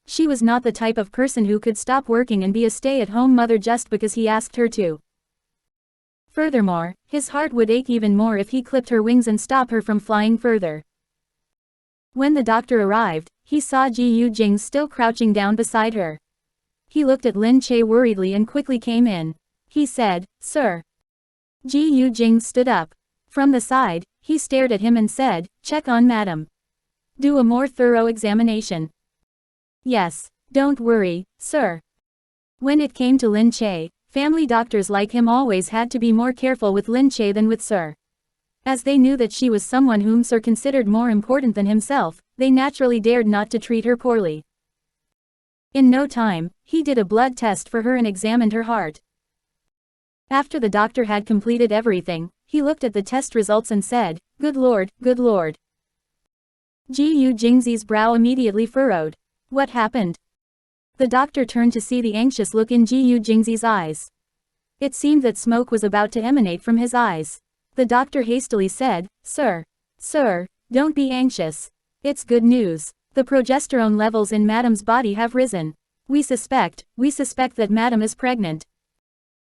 She was not the type of person who could stop working and be a stay-at-home mother just because he asked her to. Furthermore, his heart would ache even more if he clipped her wings and stop her from flying further. When the doctor arrived, he saw Gu Jingze still crouching down beside her. He looked at Lin Che worriedly and quickly came in. He said, Sir. Gu Jingze stood up. From the side, he stared at him and said, Check on Madam. Do a more thorough examination. Yes, don't worry, sir. When it came to Lin Che, family doctors like him always had to be more careful with Lin Che than with Sir. As they knew that she was someone whom Sir considered more important than himself, they naturally dared not to treat her poorly. In no time, he did a blood test for her and examined her heart. After the doctor had completed everything, he looked at the test results and said, "Good Lord, good Lord." Gu Jingze's brow immediately furrowed. What happened? The doctor turned to see the anxious look in Gu Jingze's eyes. It seemed that smoke was about to emanate from his eyes. The doctor hastily said, Sir, don't be anxious. It's good news. The progesterone levels in Madam's body have risen. We suspect that Madam is pregnant.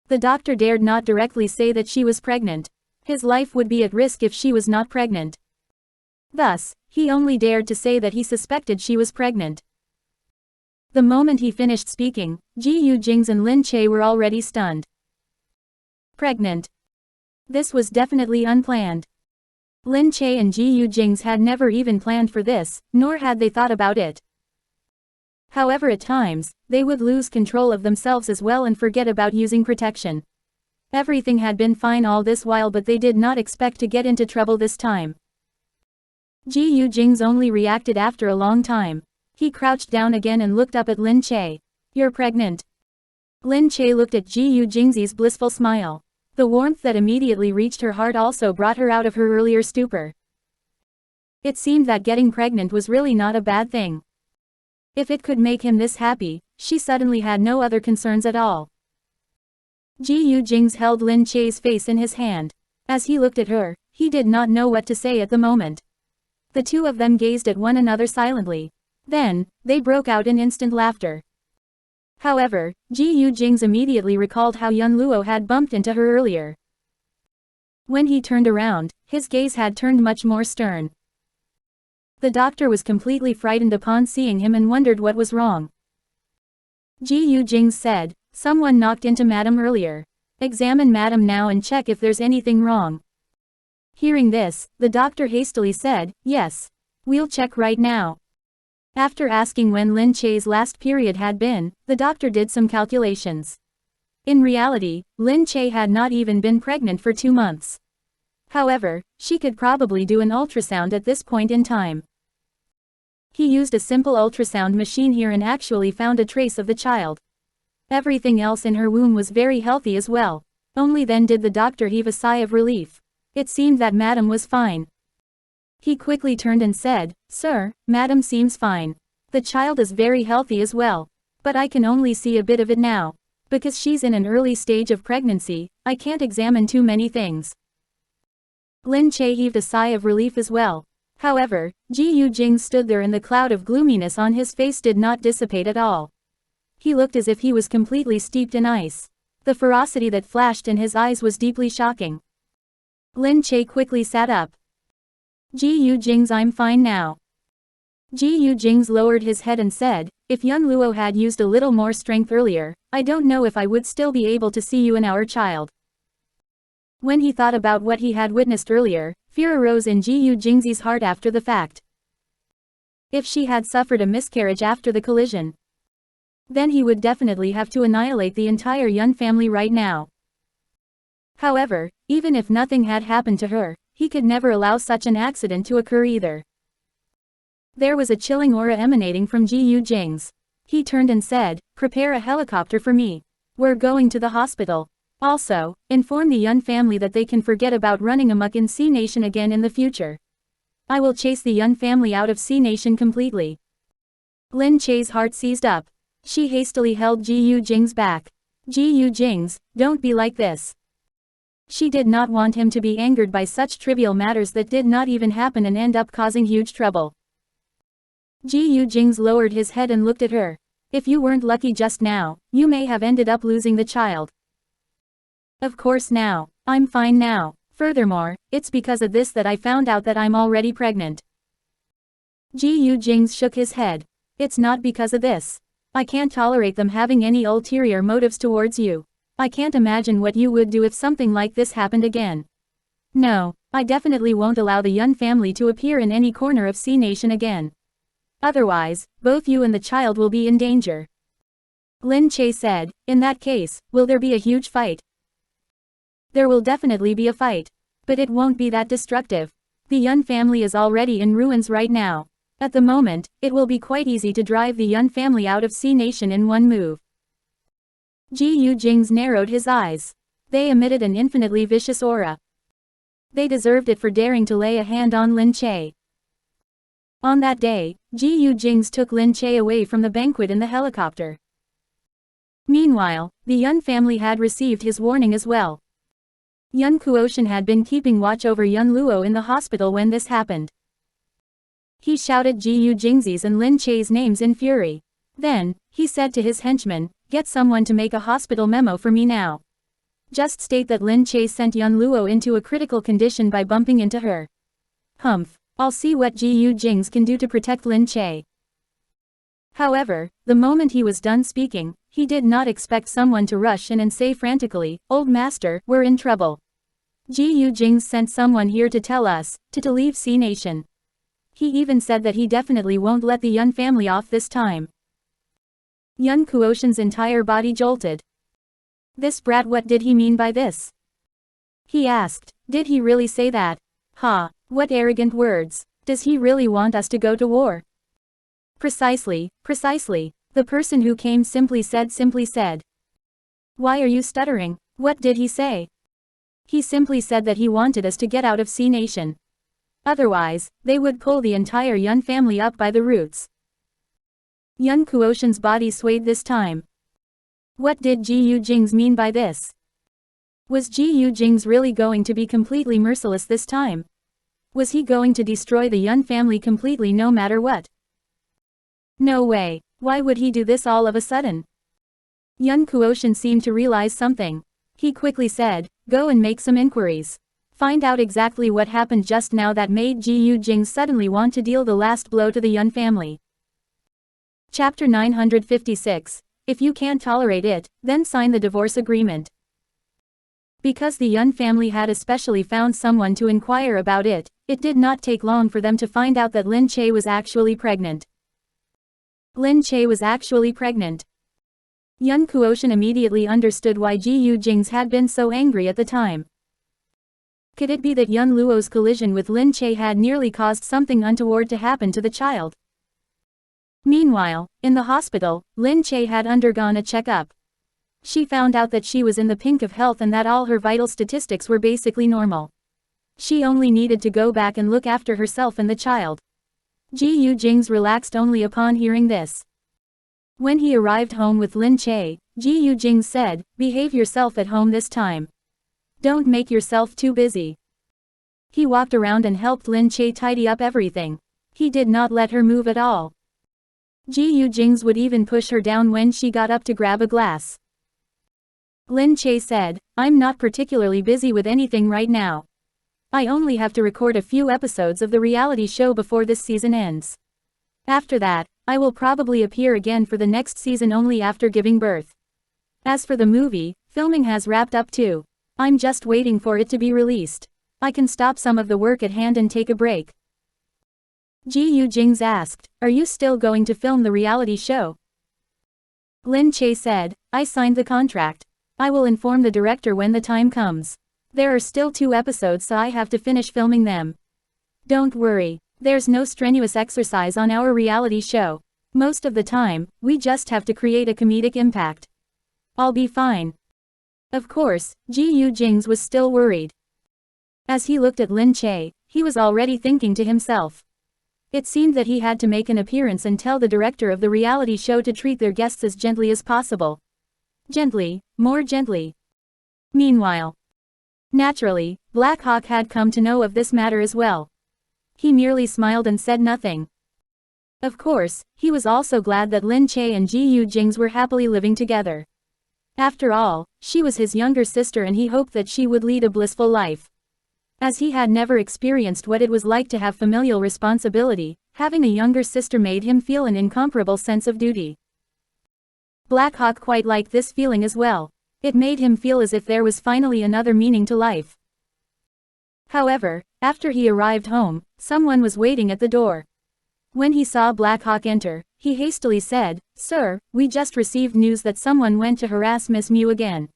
The doctor dared not directly say that she was pregnant. His life would be at risk if she was not pregnant. Thus, he only dared to say that he suspected she was pregnant. The moment he finished speaking, Gu Jingze and Lin Che were already stunned. Pregnant. This was definitely unplanned. Lin Che and Gu Jingze had never even planned for this, nor had they thought about it. However, at times, they would lose control of themselves as well and forget about using protection. Everything had been fine all this while, but they did not expect to get into trouble this time. Gu Jingze only reacted after a long time. He crouched down again and looked up at Lin Che. You're pregnant. Lin Che looked at Gu Jingze's blissful smile. The warmth that immediately reached her heart also brought her out of her earlier stupor. It seemed that getting pregnant was really not a bad thing. If it could make him this happy, she suddenly had no other concerns at all. Gu Jingze held Lin Che's face in his hand. As he looked at her, he did not know what to say at the moment. The two of them gazed at one another silently. Then, they broke out in instant laughter. However, Gu Jingze immediately recalled how Yun Luo had bumped into her earlier. When he turned around, his gaze had turned much more stern. The doctor was completely frightened upon seeing him and wondered what was wrong. Gu Jingze said, Someone knocked into Madam earlier. Examine Madam now and check if there's anything wrong. Hearing this, the doctor hastily said, Yes. We'll check right now. After asking when Lin Che's last period had been, the doctor did some calculations. In reality, Lin Che had not even been pregnant for 2 months. However, she could probably do an ultrasound at this point in time. He used a simple ultrasound machine here and actually found a trace of the child. Everything else in her womb was very healthy as well. Only then did the doctor heave a sigh of relief. It seemed that Madam was fine. He quickly turned and said, Sir, Madam seems fine. The child is very healthy as well. But I can only see a bit of it now. Because she's in an early stage of pregnancy, I can't examine too many things. Lin Che heaved a sigh of relief as well. However, Gu Jingze stood there and the cloud of gloominess on his face did not dissipate at all. He looked as if he was completely steeped in ice. The ferocity that flashed in his eyes was deeply shocking. Lin Che quickly sat up. Gu Jingze, I'm fine now. Gu Jingze lowered his head and said, If Yun Luo had used a little more strength earlier, I don't know if I would still be able to see you and our child. When he thought about what he had witnessed earlier, fear arose in Gu Jingze's heart after the fact. If she had suffered a miscarriage after the collision, then he would definitely have to annihilate the entire Yun family right now. However, even if nothing had happened to her, he could never allow such an accident to occur either. There was a chilling aura emanating from Gu Jingze. He turned and said, Prepare a helicopter for me. We're going to the hospital. Also, inform the Yun family that they can forget about running amok in C Nation again in the future. I will chase the Yun family out of C Nation completely. Lin Che's heart seized up. She hastily held Gu Jingze back. Gu Jingze, don't be like this. She did not want him to be angered by such trivial matters that did not even happen and end up causing huge trouble. Gu Jingze lowered his head and looked at her. If you weren't lucky just now, you may have ended up losing the child. Of course now, I'm fine now. Furthermore, it's because of this that I found out that I'm already pregnant. Gu Jingze shook his head. It's not because of this. I can't tolerate them having any ulterior motives towards you. I can't imagine what you would do if something like this happened again. No, I definitely won't allow the Yun family to appear in any corner of C Nation again. Otherwise, both you and the child will be in danger. Lin Che said, In that case, will there be a huge fight? There will definitely be a fight. But it won't be that destructive. The Yun family is already in ruins right now. At the moment, it will be quite easy to drive the Yun family out of C Nation in one move. Gu Jingze narrowed his eyes. They emitted an infinitely vicious aura. They deserved it for daring to lay a hand on Lin Che. On that day, Gu Jingze took Lin Che away from the banquet in the helicopter. Meanwhile, the Yun family had received his warning as well. Yun Kuoshan had been keeping watch over Yun Luo in the hospital when this happened. He shouted Gu Jingze's and Lin Che's names in fury. Then, he said to his henchmen, "Get someone to make a hospital memo for me now. Just state that Lin Che sent Yun Luo into a critical condition by bumping into her. Humph, I'll see what Gu Jingze can do to protect Lin Che." However, the moment he was done speaking, he did not expect someone to rush in and say frantically, "Old master, we're in trouble. Gu Jingze sent someone here to tell us to leave C Nation. He even said that he definitely won't let the Yun family off this time." Yun Kuoshan's entire body jolted. This brat, what did he mean by this? He asked, did he really say that? Ha, what arrogant words. Does he really want us to go to war? Precisely, precisely. The person who came simply said. Why are you stuttering? What did he say? He simply said that he wanted us to get out of C Nation. Otherwise, they would pull the entire Yun family up by the roots. Yun Kuoshan's body swayed this time. What did Gu Jingze mean by this? Was Gu Jingze really going to be completely merciless this time? Was he going to destroy the Yun family completely no matter what? No way. Why would he do this all of a sudden? Yun Kuoshan seemed to realize something. He quickly said, "Go and make some inquiries. Find out exactly what happened just now that made Gu Jingze suddenly want to deal the last blow to the Yun family." Chapter 956. If you can't tolerate it, then sign the divorce agreement. Because the Yun family had especially found someone to inquire about it, it did not take long for them to find out that Lin Che was actually pregnant. Lin Che was actually pregnant. Yun Kuoshan immediately understood why Gu Jingze had been so angry at the time. Could it be that Yun Luo's collision with Lin Che had nearly caused something untoward to happen to the child? Meanwhile, in the hospital, Lin Che had undergone a checkup. She found out that she was in the pink of health and that all her vital statistics were basically normal. She only needed to go back and look after herself and the child. Gu Jingze relaxed only upon hearing this. When he arrived home with Lin Che, Gu Jingze said, "Behave yourself at home this time. Don't make yourself too busy." He walked around and helped Lin Che tidy up everything. He did not let her move at all. Gu Jingze would even push her down when she got up to grab a glass. Lin Che said, "I'm not particularly busy with anything right now. I only have to record a few episodes of the reality show before this season ends. After that, I will probably appear again for the next season only after giving birth. As for the movie, filming has wrapped up too. I'm just waiting for it to be released. I can stop some of the work at hand and take a break." Gu Jingze asked, "Are you still going to film the reality show?" Lin Che said, "I signed the contract. I will inform the director when the time comes. There are still 2 episodes, so I have to finish filming them. Don't worry, there's no strenuous exercise on our reality show. Most of the time, we just have to create a comedic impact. I'll be fine." Of course, Gu Jingze was still worried. As he looked at Lin Che, he was already thinking to himself. It seemed that he had to make an appearance and tell the director of the reality show to treat their guests as gently as possible. Gently, more gently. Meanwhile, naturally, Black Hawk had come to know of this matter as well. He merely smiled and said nothing. Of course, he was also glad that Lin Che and Gu Jingze were happily living together. After all, she was his younger sister and he hoped that she would lead a blissful life. As he had never experienced what it was like to have familial responsibility, having a younger sister made him feel an incomparable sense of duty. Black Hawk quite liked this feeling as well. It made him feel as if there was finally another meaning to life. However, after he arrived home, someone was waiting at the door. When he saw Black Hawk enter, he hastily said, "Sir, we just received news that someone went to harass Miss Mew again."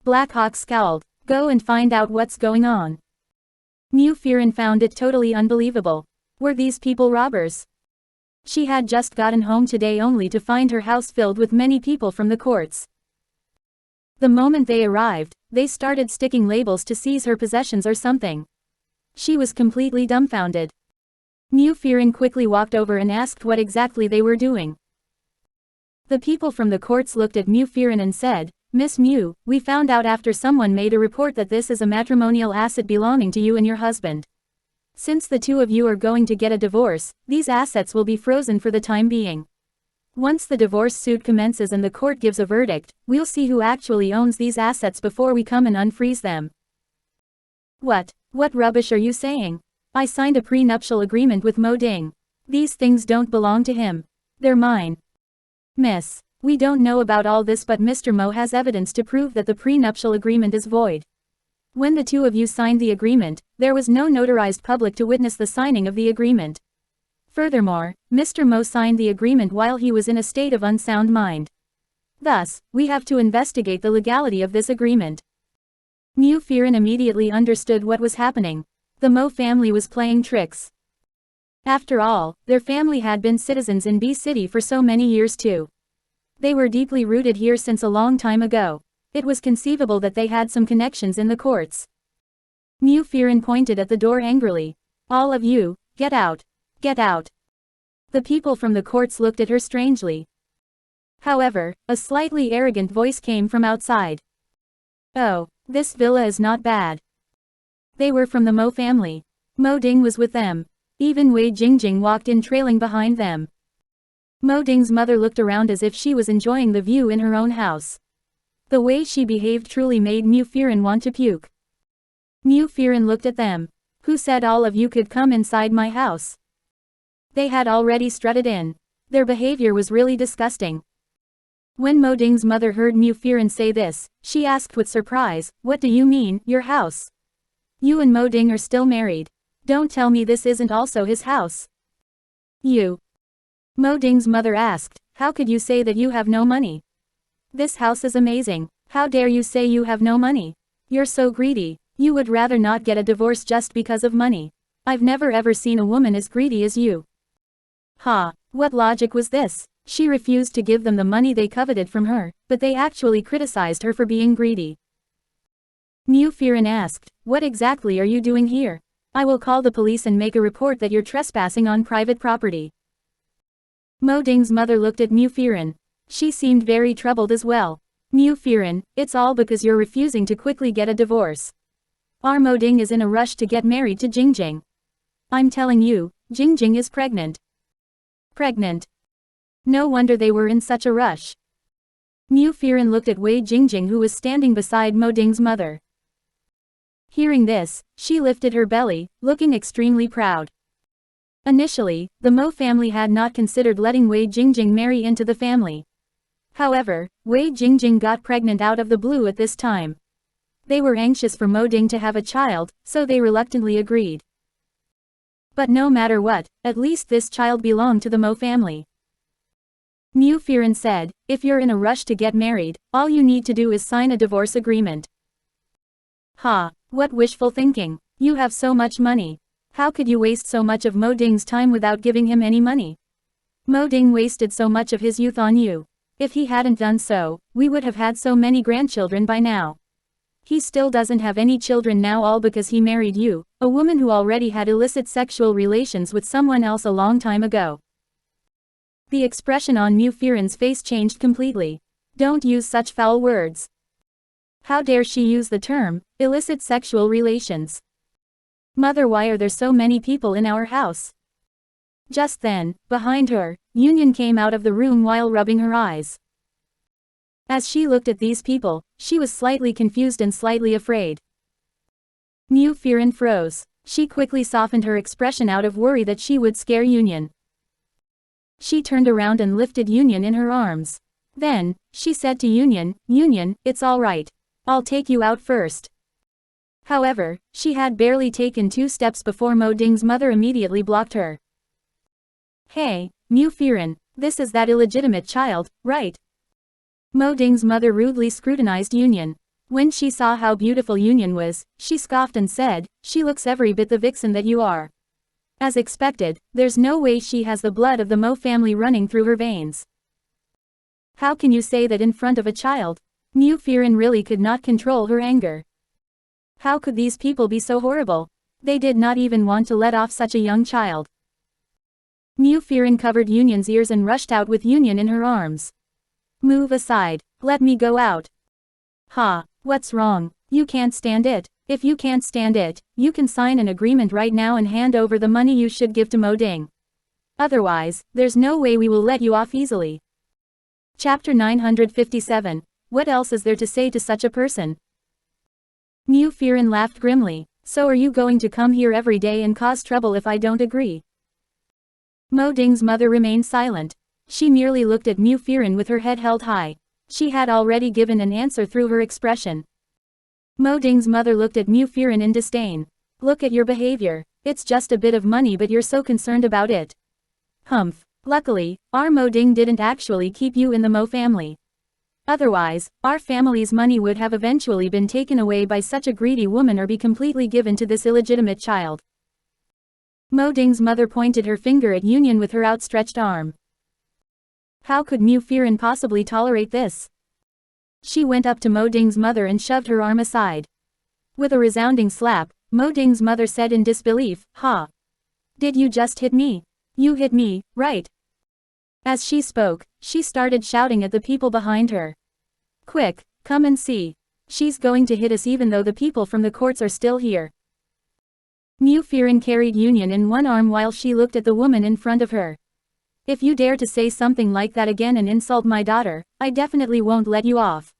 Black Hawk scowled. Go and find out what's going on. Mu Firen found it totally unbelievable. Were these people robbers? She had just gotten home today only to find her house filled with many people from the courts. The moment they arrived, they started sticking labels to seize her possessions or something. She was completely dumbfounded. Mu Firen quickly walked over and asked what exactly they were doing. The people from the courts looked at Mu Firen and said, "Miss Mu, we found out after someone made a report that this is a matrimonial asset belonging to you and your husband. Since the two of you are going to get a divorce, these assets will be frozen for the time being. Once the divorce suit commences and the court gives a verdict, we'll see who actually owns these assets before we come and unfreeze them." What rubbish are you saying? I signed a prenuptial agreement with Mo Ding. These things don't belong to him. They're mine. Miss, we don't know about all this, but Mr. Mo has evidence to prove that the prenuptial agreement is void. When the two of you signed the agreement, there was no notarized public to witness the signing of the agreement. Furthermore, Mr. Mo signed the agreement while he was in a state of unsound mind. Thus, we have to investigate the legality of this agreement. Mu Firen immediately understood what was happening. The Mo family was playing tricks. After all, their family had been citizens in B City for so many years too. They were deeply rooted here since a long time ago. It was conceivable that they had some connections in the courts. Mu Firen pointed at the door angrily. "All of you, get out. Get out." The people from the courts looked at her strangely. However, a slightly arrogant voice came from outside. "Oh, this villa is not bad." They were from the Mo family. Mo Ding was with them. Even Gu Jingze walked in trailing behind them. Mo Ding's mother looked around as if she was enjoying the view in her own house. The way she behaved truly made Mu Firen want to puke. Mu Firen looked at them. "Who said all of you could come inside my house?" They had already strutted in. Their behavior was really disgusting. When Mo Ding's mother heard Mu Firen say this, she asked with surprise, "What do you mean, your house? You and Mo Ding are still married. Don't tell me this isn't also his house." "You?" Mo Ding's mother asked, "How could you say that you have no money? This house is amazing. How dare you say you have no money? You're so greedy. You would rather not get a divorce just because of money. I've never ever seen a woman as greedy as you." Ha! What logic was this? She refused to give them the money they coveted from her, but they actually criticized her for being greedy. Mu Firen asked, "What exactly are you doing here? I will call the police and make a report that you're trespassing on private property." Mo Ding's mother looked at Mu Firen. She seemed very troubled as well. "Mu Firen, it's all because you're refusing to quickly get a divorce. Our Mo Ding is in a rush to get married to Jingze. I'm telling you, Jingze is pregnant." Pregnant? No wonder they were in such a rush. Mu Firen looked at Gu Jingze, who was standing beside Mo Ding's mother. Hearing this, she lifted her belly, looking extremely proud. Initially, the Mo family had not considered letting Gu Jingze marry into the family. However, Gu Jingze got pregnant out of the blue at this time. They were anxious for Mo Ding to have a child, so they reluctantly agreed. But no matter what, at least this child belonged to the Mo family. Mu Firen said, "If you're in a rush to get married, all you need to do is sign a divorce agreement." Ha! What wishful thinking. You have so much money. How could you waste so much of Mo Ding's time without giving him any money? Mo Ding wasted so much of his youth on you. If he hadn't done so, we would have had so many grandchildren by now. He still doesn't have any children now, all because he married you, a woman who already had illicit sexual relations with someone else a long time ago. The expression on Mu Firen's face changed completely. Don't use such foul words. How dare she use the term, illicit sexual relations? Mother, why are there so many people in our house? Just then, behind her, Union came out of the room while rubbing her eyes. As she looked at these people, she was slightly confused and slightly afraid. Mu Firen froze. She quickly softened her expression out of worry that she would scare Union. She turned around and lifted Union in her arms. Then, she said to Union, "Union, it's all right. I'll take you out first." However, she had barely taken 2 steps before Mo Ding's mother immediately blocked her. "Hey, Mu Firen, this is that illegitimate child, right?" Mo Ding's mother rudely scrutinized Union. When she saw how beautiful Union was, she scoffed and said, "She looks every bit the vixen that you are." As expected, there's no way she has the blood of the Mo family running through her veins. How can you say that in front of a child? Mu Firen really could not control her anger. How could these people be so horrible? They did not even want to let off such a young child. Mu Firen covered Union's ears and rushed out with Union in her arms. "Move aside. Let me go out." "Ha, what's wrong? You can't stand it. If you can't stand it, you can sign an agreement right now and hand over the money you should give to Mo Ding. Otherwise, there's no way we will let you off easily." Chapter 957. What else is there to say to such a person? Mu Firen laughed grimly. "So are you going to come here every day and cause trouble if I don't agree?" Mo Ding's mother remained silent. She merely looked at Mu Firen with her head held high. She had already given an answer through her expression. Mo Ding's mother looked at Mu Firen in disdain. "Look at your behavior. It's just a bit of money but you're so concerned about it. Humph. Luckily, our Mo Ding didn't actually keep you in the Mo family. Otherwise, our family's money would have eventually been taken away by such a greedy woman or be completely given to this illegitimate child." Mo Ding's mother pointed her finger at Union with her outstretched arm. How could Mu Firen possibly tolerate this? She went up to Mo Ding's mother and shoved her arm aside. With a resounding slap, Mo Ding's mother said in disbelief, "Ha! Did you just hit me? You hit me, right?" As she spoke, she started shouting at the people behind her. "Quick, come and see. She's going to hit us even though the people from the courts are still here." Mu Firen carried Union in one arm while she looked at the woman in front of her. "If you dare to say something like that again and insult my daughter, I definitely won't let you off."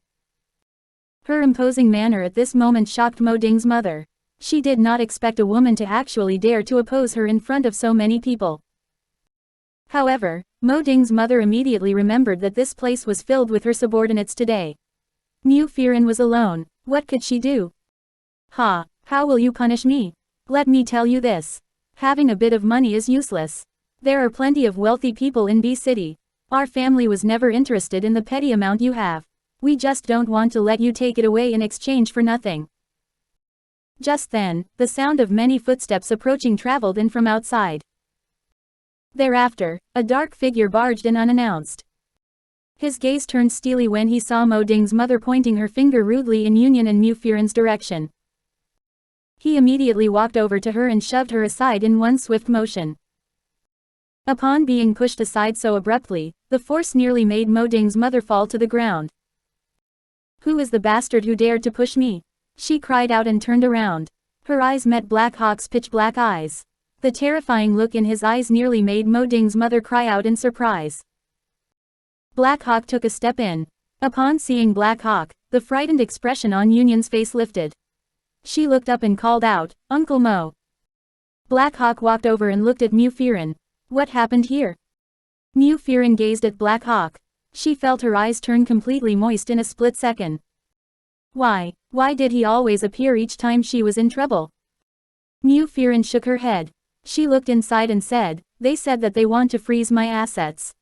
Her imposing manner at this moment shocked Mo Ding's mother. She did not expect a woman to actually dare to oppose her in front of so many people. However, Mo Ding's mother immediately remembered that this place was filled with her subordinates today. Mu Firen was alone. What could she do? "Ha, how will you punish me? Let me tell you this. Having a bit of money is useless. There are plenty of wealthy people in B City. Our family was never interested in the petty amount you have. We just don't want to let you take it away in exchange for nothing." Just then, the sound of many footsteps approaching traveled in from outside. Thereafter, a dark figure barged in unannounced. His gaze turned steely when he saw Mo Ding's mother pointing her finger rudely in Union and Mu Firen's direction. He immediately walked over to her and shoved her aside in one swift motion. Upon being pushed aside so abruptly, the force nearly made Mo Ding's mother fall to the ground. "Who is the bastard who dared to push me?" she cried out and turned around. Her eyes met Black Hawk's pitch-black eyes. The terrifying look in his eyes nearly made Mo Ding's mother cry out in surprise. Black Hawk took a step in. Upon seeing Black Hawk, the frightened expression on Union's face lifted. She looked up and called out, "Uncle Mo." Black Hawk walked over and looked at Mu Firen. What happened here? Mu Firen gazed at Black Hawk. She felt her eyes turn completely moist in a split second. Why did he always appear each time she was in trouble? Mu Firen shook her head. She looked inside and said, "They said that they want to freeze my assets."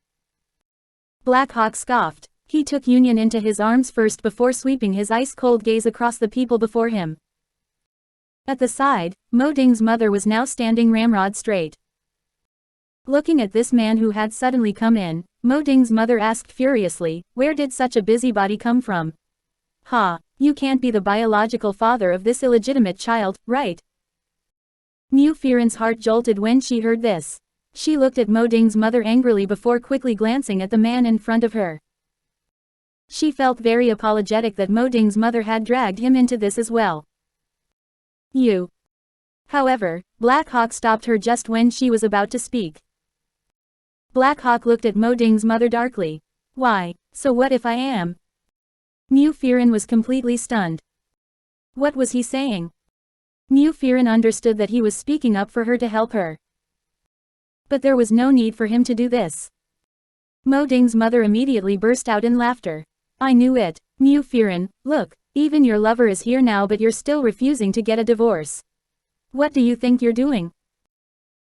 Black Hawk scoffed. He took Union into his arms first before sweeping his ice-cold gaze across the people before him. At the side, Mo Ding's mother was now standing ramrod straight. Looking at this man who had suddenly come in, Mo Ding's mother asked furiously, "Where did such a busybody come from? Ha, you can't be the biological father of this illegitimate child, right?" Mu Firen's heart jolted when she heard this. She looked at Mo Ding's mother angrily before quickly glancing at the man in front of her. She felt very apologetic that Mo Ding's mother had dragged him into this as well. "You." However, Black Hawk stopped her just when she was about to speak. Black Hawk looked at Mo Ding's mother darkly. "Why, so what if I am?" Mu Firen was completely stunned. What was he saying? Mu Firen understood that he was speaking up for her to help her. But there was no need for him to do this. Mo Ding's mother immediately burst out in laughter. "I knew it. Mu Firen, look, even your lover is here now but you're still refusing to get a divorce. What do you think you're doing?"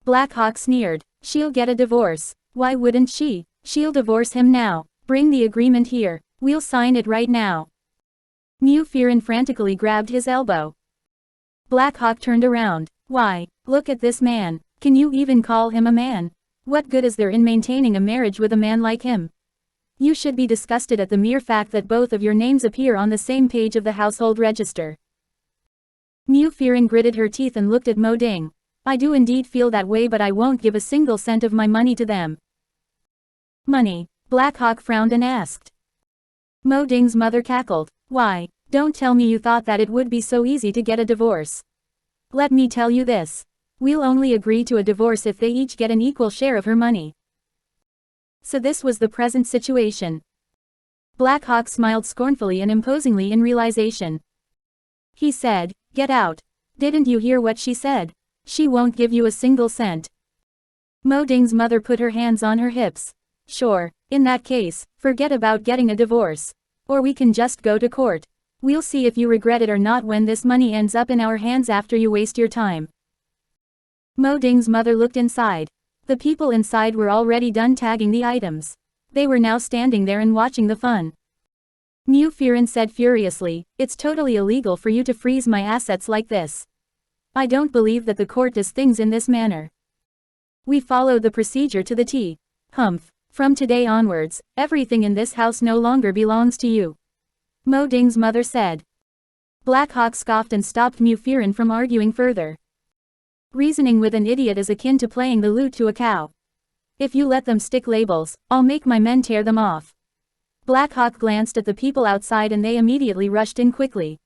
Black Hawk sneered. "She'll get a divorce. Why wouldn't she? She'll divorce him now. Bring the agreement here. We'll sign it right now." Mu Fearin frantically grabbed his elbow. Black Hawk turned around. Why, look at this man. Can you even call him a man? What good is there in maintaining a marriage with a man like him? You should be disgusted at the mere fact that both of your names appear on the same page of the household register. Mu Fearin gritted her teeth and looked at Mo Ding. I do indeed feel that way, but I won't give a single cent of my money to them. Money? Black Hawk frowned and asked. Mo Ding's mother cackled. Why, don't tell me you thought that it would be so easy to get a divorce. Let me tell you this. We'll only agree to a divorce if they each get an equal share of her money. So this was the present situation. Black Hawk smiled scornfully and imposingly in realization. He said, "Get out. Didn't you hear what she said? She won't give you a single cent." Mo Ding's mother put her hands on her hips. Sure, in that case, forget about getting a divorce. Or we can just go to court. We'll see if you regret it or not when this money ends up in our hands after you waste your time. Mo Ding's mother looked inside. The people inside were already done tagging the items. They were now standing there and watching the fun. Mu Fearin said furiously, "It's totally illegal for you to freeze my assets like this. I don't believe that the court does things in this manner. We follow the procedure to the T. Humph. From today onwards, everything in this house no longer belongs to you," Mo Ding's mother said. Black Hawk scoffed and stopped Mu Fearin from arguing further. Reasoning with an idiot is akin to playing the lute to a cow. If you let them stick labels, I'll make my men tear them off. Black Hawk glanced at the people outside and they immediately rushed in quickly.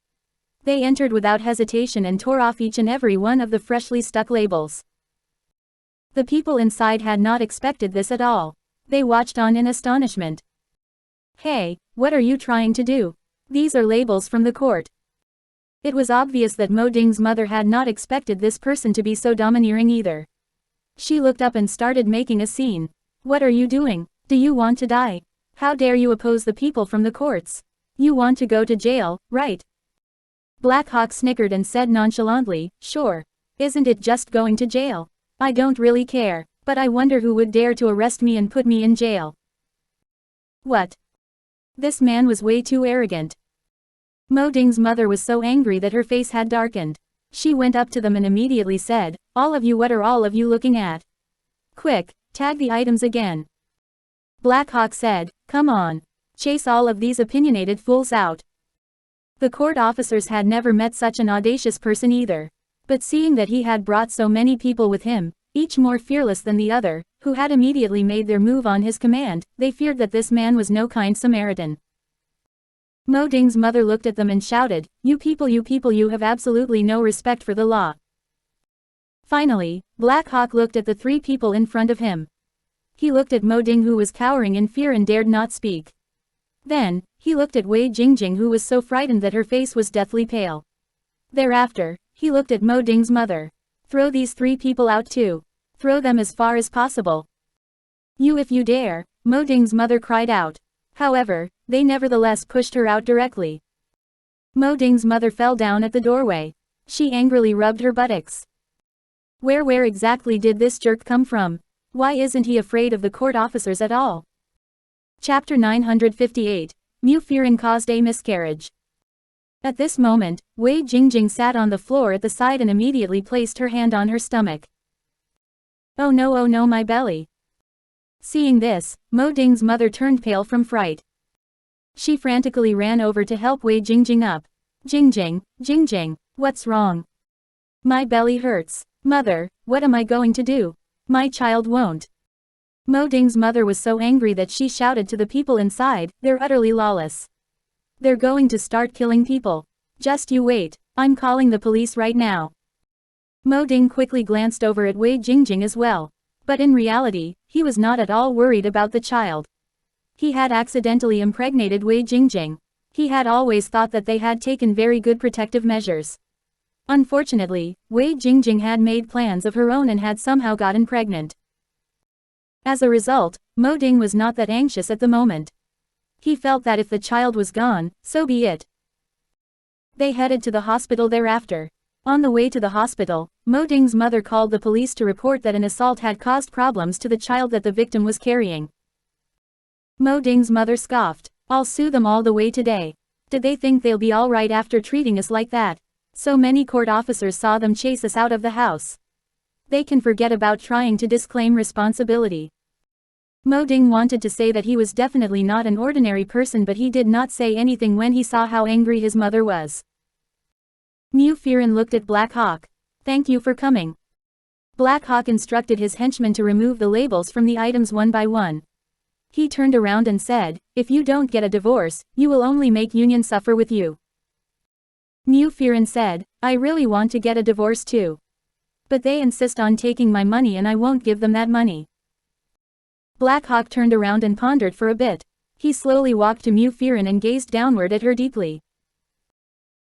They entered without hesitation and tore off each and every one of the freshly stuck labels. The people inside had not expected this at all. They watched on in astonishment. Hey, what are you trying to do? These are labels from the court. It was obvious that Mo Ding's mother had not expected this person to be so domineering either. She looked up and started making a scene. What are you doing? Do you want to die? How dare you oppose the people from the courts? You want to go to jail, right? Black Hawk snickered and said nonchalantly, "Sure. Isn't it just going to jail? I don't really care. But I wonder who would dare to arrest me and put me in jail." What? This man was way too arrogant. Mo Ding's mother was so angry that her face had darkened. She went up to them and immediately said, "All of you, what are all of you looking at? Quick, tag the items again." Black Hawk said, "Come on. Chase all of these opinionated fools out." The court officers had never met such an audacious person either. But seeing that he had brought so many people with him, each more fearless than the other, who had immediately made their move on his command, they feared that this man was no kind Samaritan. Mo Ding's mother looked at them and shouted, you people you have absolutely no respect for the law." Finally, Black Hawk looked at the three people in front of him. He looked at Mo Ding, who was cowering in fear and dared not speak. Then, he looked at Gu Jingze, who was so frightened that her face was deathly pale. Thereafter, he looked at Mo Ding's mother. "Throw these three people out too. Throw them as far as possible." "You if you dare," Mo Ding's mother cried out. However, they nevertheless pushed her out directly. Mo Ding's mother fell down at the doorway. She angrily rubbed her buttocks. Where exactly did this jerk come from? Why isn't he afraid of the court officers at all? Chapter 958. Mu Fearin caused a miscarriage. At this moment, Gu Jingze sat on the floor at the side and immediately placed her hand on her stomach. Oh no, my belly. Seeing this, Mo Ding's mother turned pale from fright. She frantically ran over to help Gu Jingze up. Jingze, what's wrong? My belly hurts. Mother, what am I going to do? My child won't. Mo Ding's mother was so angry that she shouted to the people inside, "They're utterly lawless. They're going to start killing people. Just you wait, I'm calling the police right now." Mo Ding quickly glanced over at Gu Jingze as well. But in reality, he was not at all worried about the child. He had accidentally impregnated Gu Jingze. He had always thought that they had taken very good protective measures. Unfortunately, Gu Jingze had made plans of her own and had somehow gotten pregnant. As a result, Mo Ding was not that anxious at the moment. He felt that if the child was gone, so be it. They headed to the hospital thereafter. On the way to the hospital, Mo Ding's mother called the police to report that an assault had caused problems to the child that the victim was carrying. Mo Ding's mother scoffed, "I'll sue them all the way today. Did they think they'll be alright after treating us like that? So many court officers saw them chase us out of the house. They can forget about trying to disclaim responsibility. Mo Ding wanted to say that he was definitely not an ordinary person, but he did not say anything when he saw how angry his mother was. Mu Firen looked at Black Hawk. Thank you for coming. Black Hawk instructed his henchmen to remove the labels from the items one by one. He turned around and said, if you don't get a divorce, you will only make Union suffer with you. Mu Firen said, I really want to get a divorce too. But they insist on taking my money and I won't give them that money. Black Hawk turned around and pondered for a bit. He slowly walked to Mu Firen and gazed downward at her deeply.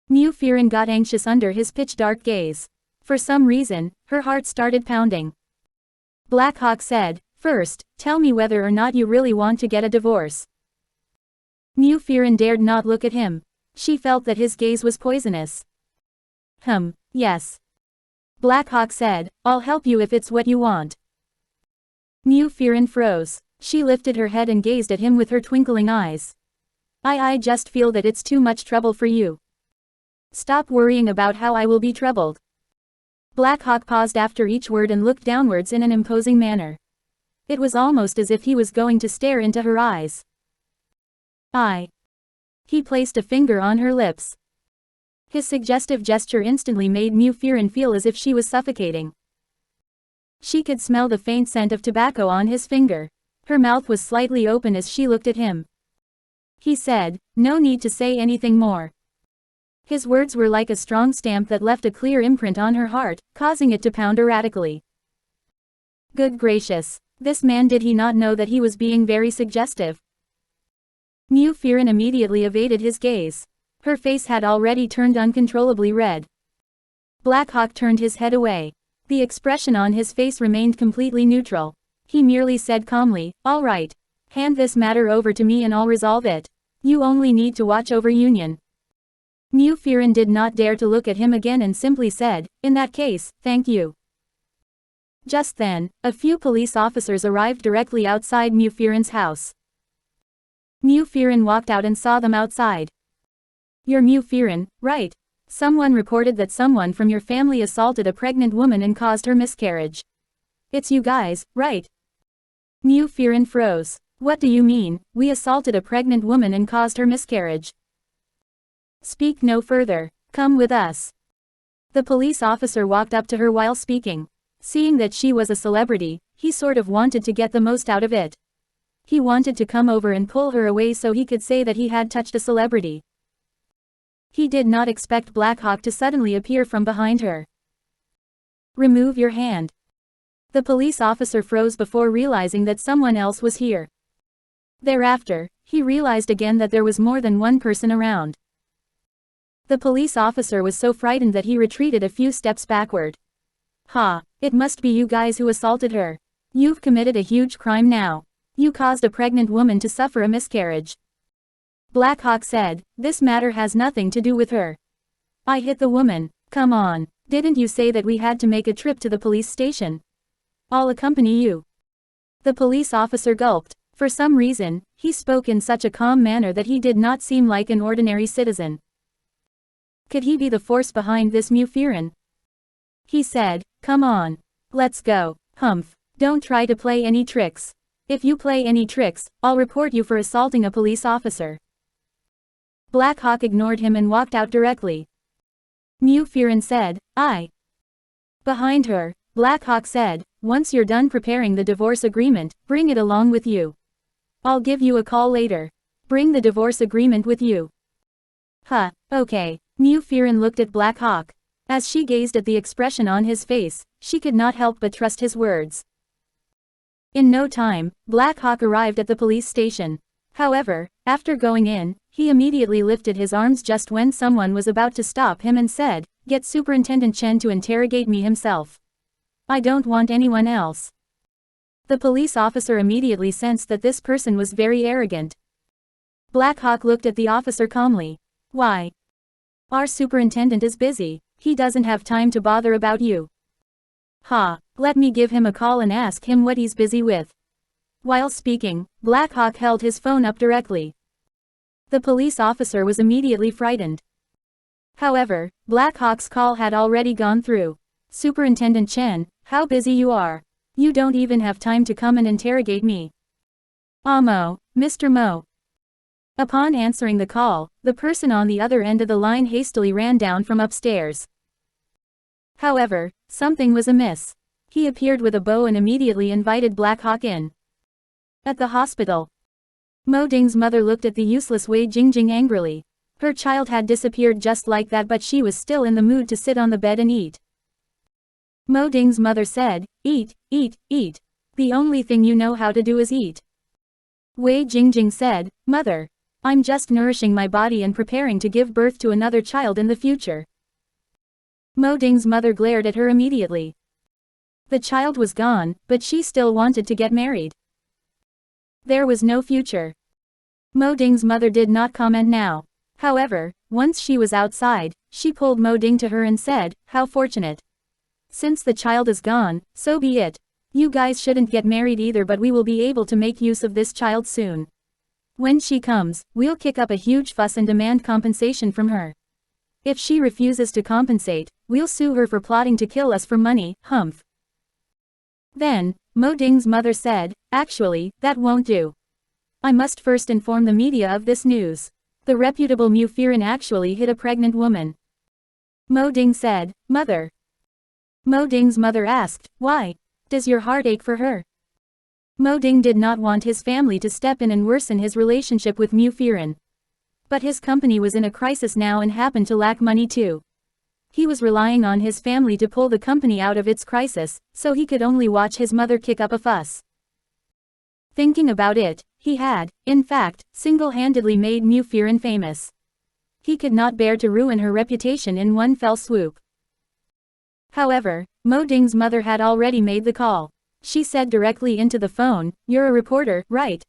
Mu Firen got anxious under his pitch-dark gaze. For some reason, her heart started pounding. Black Hawk said, first, tell me whether or not you really want to get a divorce. Mu Firen dared not look at him. She felt that his gaze was poisonous. Yes. Black Hawk said, I'll help you if it's what you want. Mu Firen froze. She lifted her head and gazed at him with her twinkling eyes. I just feel that it's too much trouble for you. Stop worrying about how I will be troubled. Black Hawk paused after each word and looked downwards in an imposing manner. It was almost as if he was going to stare into her eyes. He placed a finger on her lips. His suggestive gesture instantly made Mu Firen feel as if she was suffocating. She could smell the faint scent of tobacco on his finger. Her mouth was slightly open as she looked at him. He said, no need to say anything more. His words were like a strong stamp that left a clear imprint on her heart, causing it to pound erratically. Good gracious. This man, did he not know that he was being very suggestive? Mu Firen immediately evaded his gaze. Her face had already turned uncontrollably red. Black Hawk turned his head away. The expression on his face remained completely neutral. He merely said calmly, all right. Hand this matter over to me and I'll resolve it. You only need to watch over Union. Mu Firen did not dare to look at him again and simply said, in that case, thank you. Just then, a few police officers arrived directly outside Mu Firen's house. Mu Firen walked out and saw them outside. You're Mu Firen, right? Someone reported that someone from your family assaulted a pregnant woman and caused her miscarriage. It's you guys, right? Mu Firen froze. What do you mean, we assaulted a pregnant woman and caused her miscarriage? Speak no further. Come with us. The police officer walked up to her while speaking. Seeing that she was a celebrity, he sort of wanted to get the most out of it. He wanted to come over and pull her away so he could say that he had touched a celebrity. He did not expect Black Hawk to suddenly appear from behind her. Remove your hand. The police officer froze before realizing that someone else was here. Thereafter, he realized again that there was more than one person around. The police officer was so frightened that he retreated a few steps backward. It must be you guys who assaulted her. You've committed a huge crime now. You caused a pregnant woman to suffer a miscarriage. Black Hawk said, this matter has nothing to do with her. I hit the woman. Come on. Didn't you say that we had to make a trip to the police station? I'll accompany you. The police officer gulped. For some reason, he spoke in such a calm manner that he did not seem like an ordinary citizen. Could he be the force behind this Mu Firen? He said, come on. Let's go. Don't try to play any tricks. If you play any tricks, I'll report you for assaulting a police officer. Black Hawk ignored him and walked out directly. Mu Firen said, Behind her, Black Hawk said, once you're done preparing the divorce agreement, bring it along with you. I'll give you a call later. Bring the divorce agreement with you. Okay. Mu Firen looked at Black Hawk. As she gazed at the expression on his face, she could not help but trust his words. In no time, Black Hawk arrived at the police station. However, after going in, he immediately lifted his arms just when someone was about to stop him and said, get Superintendent Chen to interrogate me himself. I don't want anyone else. The police officer immediately sensed that this person was very arrogant. Black Hawk looked at the officer calmly. Why? Our superintendent is busy. He doesn't have time to bother about you. Let me give him a call and ask him what he's busy with. While speaking, Black Hawk held his phone up directly. The police officer was immediately frightened. However, Black Hawk's call had already gone through. Superintendent Chen, how busy you are. You don't even have time to come and interrogate me. Mo, Mr. Mo. Upon answering the call, the person on the other end of the line hastily ran down from upstairs. However, something was amiss. He appeared with a bow and immediately invited Black Hawk in. At the hospital, Mo Ding's mother looked at the useless Gu Jingze angrily. Her child had disappeared just like that, but she was still in the mood to sit on the bed and eat. Mo Ding's mother said, "Eat, eat, eat. The only thing you know how to do is eat." Gu Jingze said, "Mother, I'm just nourishing my body and preparing to give birth to another child in the future." Mo Ding's mother glared at her immediately. The child was gone, but she still wanted to get married. There was no future. Mo Ding's mother did not comment now. However, once she was outside, she pulled Mo Ding to her and said, "How fortunate. Since the child is gone, so be it. You guys shouldn't get married either, but we will be able to make use of this child soon. When she comes, we'll kick up a huge fuss and demand compensation from her. If she refuses to compensate, we'll sue her for plotting to kill us for money, humph." Then, Mo Ding's mother said, "Actually, that won't do. I must first inform the media of this news. The reputable Mu Firen actually hit a pregnant woman." Mo Ding said, "Mother." Mo Ding's mother asked, "Why? Does your heart ache for her?" Mo Ding did not want his family to step in and worsen his relationship with Mu Firen. But his company was in a crisis now and happened to lack money too. He was relying on his family to pull the company out of its crisis, so he could only watch his mother kick up a fuss. Thinking about it, he had, in fact, single-handedly made Mu Firen famous. He could not bear to ruin her reputation in one fell swoop. However, Mo Ding's mother had already made the call. She said directly into the phone, "You're a reporter, right?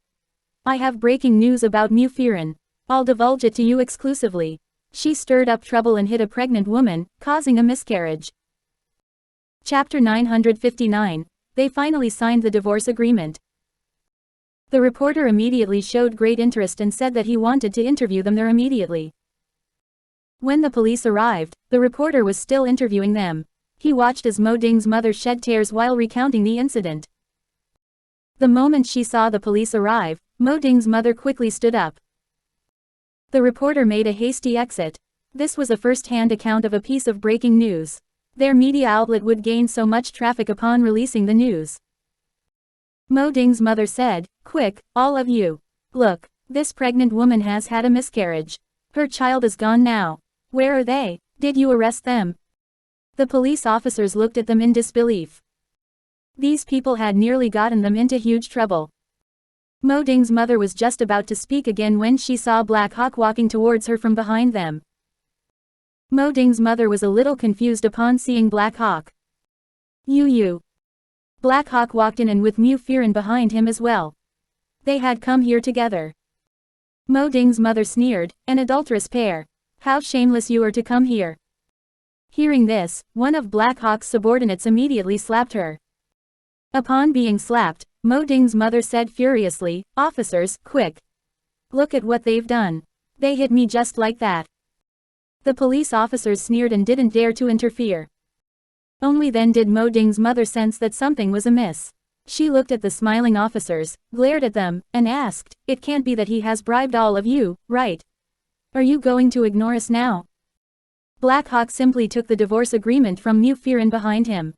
I have breaking news about Mu Firen. I'll divulge it to you exclusively. She stirred up trouble and hit a pregnant woman, causing a miscarriage." Chapter 959. They finally signed the divorce agreement. The reporter immediately showed great interest and said that he wanted to interview them there immediately. When the police arrived, the reporter was still interviewing them. He watched as Mo Ding's mother shed tears while recounting the incident. The moment she saw the police arrive, Mo Ding's mother quickly stood up. The reporter made a hasty exit. This was a first-hand account of a piece of breaking news. Their media outlet would gain so much traffic upon releasing the news. Mo Ding's mother said, "Quick, all of you. Look, this pregnant woman has had a miscarriage. Her child is gone now. Where are they? Did you arrest them?" The police officers looked at them in disbelief. These people had nearly gotten them into huge trouble. Mo Ding's mother was just about to speak again when she saw Black Hawk walking towards her from behind them. Mo Ding's mother was a little confused upon seeing Black Hawk. You. Black Hawk walked in and with Mu Firen behind him as well. They had come here together. Mo Ding's mother sneered, "An adulterous pair. How shameless you are to come here." Hearing this, one of Black Hawk's subordinates immediately slapped her. Upon being slapped, Mo Ding's mother said furiously, "Officers, quick. Look at what they've done. They hit me just like that." The police officers sneered and didn't dare to interfere. Only then did Mo Ding's mother sense that something was amiss. She looked at the smiling officers, glared at them, and asked, "It can't be that he has bribed all of you, right? Are you going to ignore us now?" Black Hawk simply took the divorce agreement from Mu Firen behind him.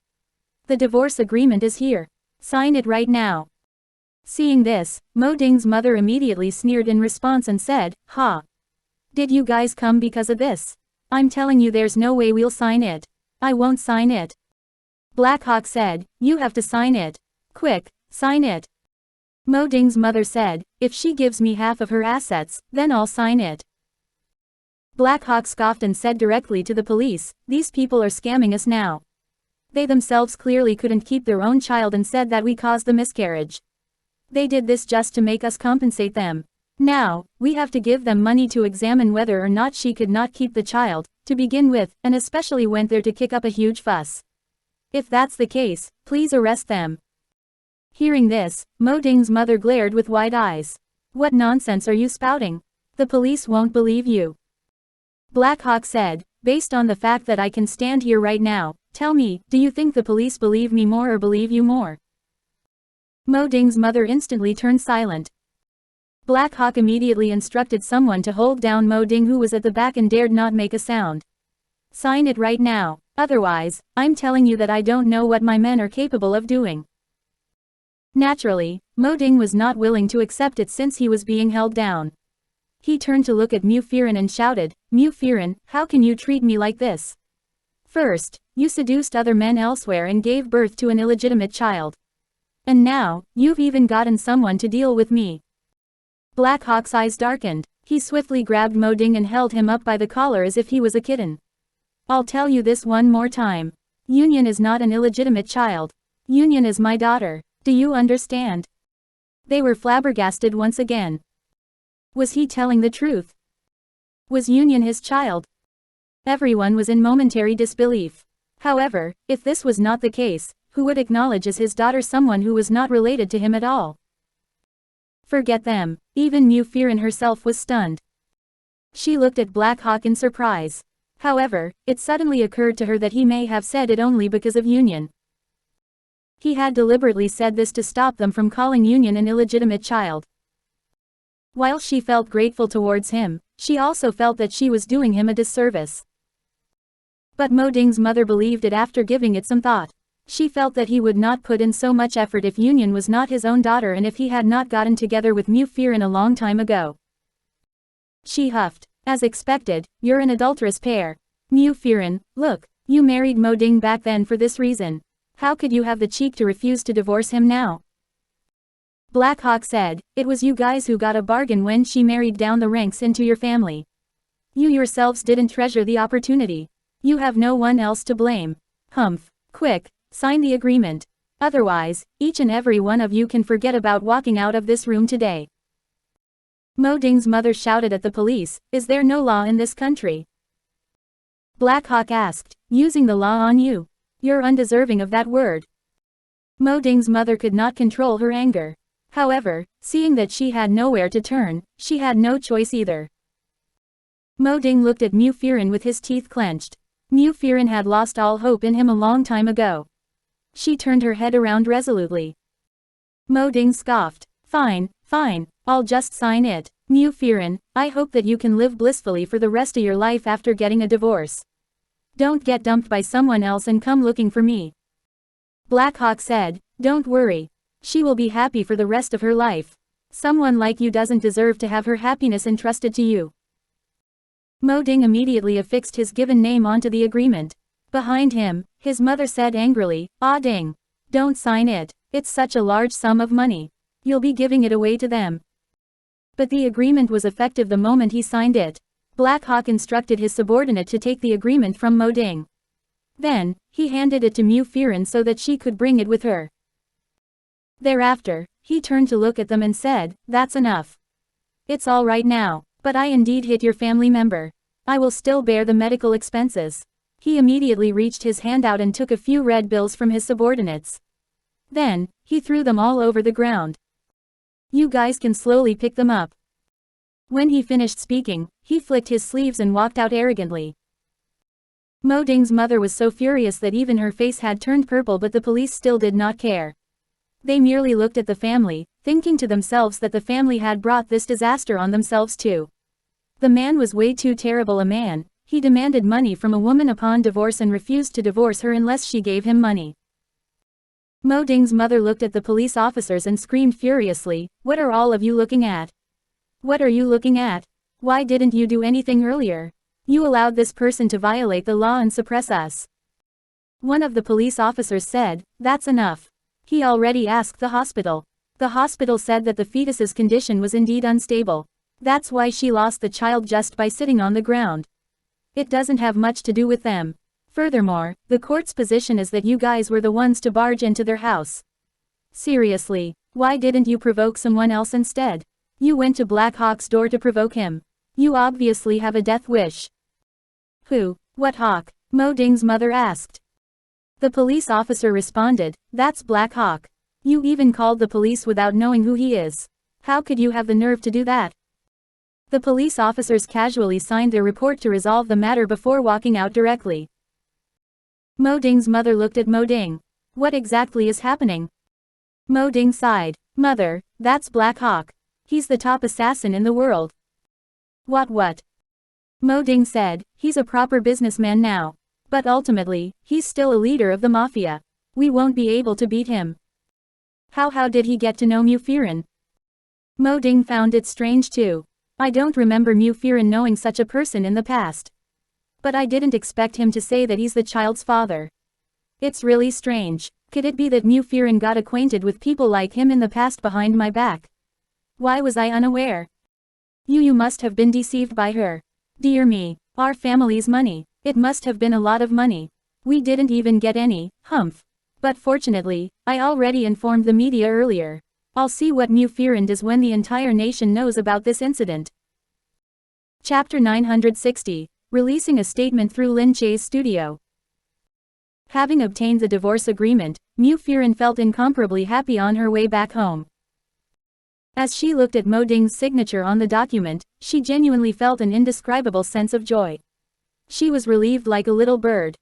"The divorce agreement is here. Sign it right now." Seeing this, Mo Ding's mother immediately sneered in response and said, "Ha! Did you guys come because of this? I'm telling you there's no way we'll sign it. I won't sign it." Black Hawk said, "You have to sign it. Quick, sign it." Mo Ding's mother said, "If she gives me half of her assets, then I'll sign it." Black Hawk scoffed and said directly to the police, "These people are scamming us now. They themselves clearly couldn't keep their own child and said that we caused the miscarriage. They did this just to make us compensate them. Now, we have to give them money to examine whether or not she could not keep the child, to begin with, and especially went there to kick up a huge fuss. If that's the case, please arrest them." Hearing this, Mo Ding's mother glared with wide eyes. "What nonsense are you spouting? The police won't believe you. Black Hawk said, based on the fact that I can stand here right now, tell me, do you think the police believe me more or believe you more? Mo Ding's mother instantly turned silent. Black Hawk immediately instructed someone to hold down Mo Ding, who was at the back and dared not make a sound. Sign it right now, otherwise, I'm telling you that I don't know what my men are capable of doing. Naturally, Mo Ding was not willing to accept it since he was being held down. He turned to look at Mu Firen and shouted, Mu Firen, how can you treat me like this? First, you seduced other men elsewhere and gave birth to an illegitimate child. And now, you've even gotten someone to deal with me. Black Hawk's eyes darkened. He swiftly grabbed Mo Ding and held him up by the collar as if he was a kitten. I'll tell you this one more time. Union is not an illegitimate child. Union is my daughter. Do you understand? They were flabbergasted once again. Was he telling the truth? Was Union his child? Everyone was in momentary disbelief. However, if this was not the case, who would acknowledge as his daughter someone who was not related to him at all? Forget them. Even Mu Firen herself was stunned. She looked at Black Hawk in surprise. However, it suddenly occurred to her that he may have said it only because of Union. He had deliberately said this to stop them from calling Union an illegitimate child. While she felt grateful towards him, she also felt that she was doing him a disservice. But Mo Ding's mother believed it after giving it some thought. She felt that he would not put in so much effort if Union was not his own daughter and if he had not gotten together with Mu Firen a long time ago. She huffed. As expected, you're an adulterous pair. Mu Firen, look, you married Mo Ding back then for this reason. How could you have the cheek to refuse to divorce him now? Black Hawk said, it was you guys who got a bargain when she married down the ranks into your family. You yourselves didn't treasure the opportunity. You have no one else to blame. Humph. Quick, sign the agreement. Otherwise, each and every one of you can forget about walking out of this room today. Mo Ding's mother shouted at the police, is there no law in this country? Black Hawk asked, using the law on you. You're undeserving of that word. Mo Ding's mother could not control her anger. However, seeing that she had nowhere to turn, she had no choice either. Mo Ding looked at Mu Firen with his teeth clenched. Mu Firen had lost all hope in him a long time ago. She turned her head around resolutely. Mo Ding scoffed. Fine, fine, I'll just sign it. Mu Firen, I hope that you can live blissfully for the rest of your life after getting a divorce. Don't get dumped by someone else and come looking for me. Black Hawk said, don't worry. She will be happy for the rest of her life. Someone like you doesn't deserve to have her happiness entrusted to you. Mo Ding immediately affixed his given name onto the agreement. Behind him, his mother said angrily, Ah Ding. Don't sign it, it's such a large sum of money. You'll be giving it away to them. But the agreement was effective the moment he signed it. Black Hawk instructed his subordinate to take the agreement from Mo Ding. Then, he handed it to Mu Firen so that she could bring it with her. Thereafter, he turned to look at them and said, that's enough. It's all right now, but I indeed hit your family member. I will still bear the medical expenses. He immediately reached his hand out and took a few red bills from his subordinates. Then, he threw them all over the ground. You guys can slowly pick them up. When he finished speaking, he flicked his sleeves and walked out arrogantly. Mo Ding's mother was so furious that even her face had turned purple, but the police still did not care. They merely looked at the family, thinking to themselves that the family had brought this disaster on themselves too. The man was way too terrible a man. He demanded money from a woman upon divorce and refused to divorce her unless she gave him money. Mo Ding's mother looked at the police officers and screamed furiously, what are all of you looking at? What are you looking at? Why didn't you do anything earlier? You allowed this person to violate the law and suppress us. One of the police officers said, that's enough. He already asked the hospital. The hospital said that the fetus's condition was indeed unstable. That's why she lost the child just by sitting on the ground. It doesn't have much to do with them. Furthermore, the court's position is that you guys were the ones to barge into their house. Seriously, why didn't you provoke someone else instead? You went to Black Hawk's door to provoke him. You obviously have a death wish. Who? What Hawk? Mo Ding's mother asked. The police officer responded, that's Black Hawk. You even called the police without knowing who he is. How could you have the nerve to do that? The police officers casually signed their report to resolve the matter before walking out directly. Mo Ding's mother looked at Mo Ding. What exactly is happening? Mo Ding sighed. Mother, that's Black Hawk. He's the top assassin in the world. What? Mo Ding said, he's a proper businessman now. But ultimately, he's still a leader of the mafia. We won't be able to beat him. How did he get to know Mu Firen? Mo Ding found it strange too. I don't remember Mu Firen knowing such a person in the past. But I didn't expect him to say that he's the child's father. It's really strange. Could it be that Mu Firen got acquainted with people like him in the past behind my back? Why was I unaware? You must have been deceived by her. Dear me, our family's money. It must have been a lot of money. We didn't even get any, humph. But fortunately, I already informed the media earlier. I'll see what Mu Firen does when the entire nation knows about this incident. Chapter 960, releasing a statement through Lin Che's studio. Having obtained the divorce agreement, Mu Firen felt incomparably happy on her way back home. As she looked at Mo Ding's signature on the document, she genuinely felt an indescribable sense of joy. She was relieved like a little bird.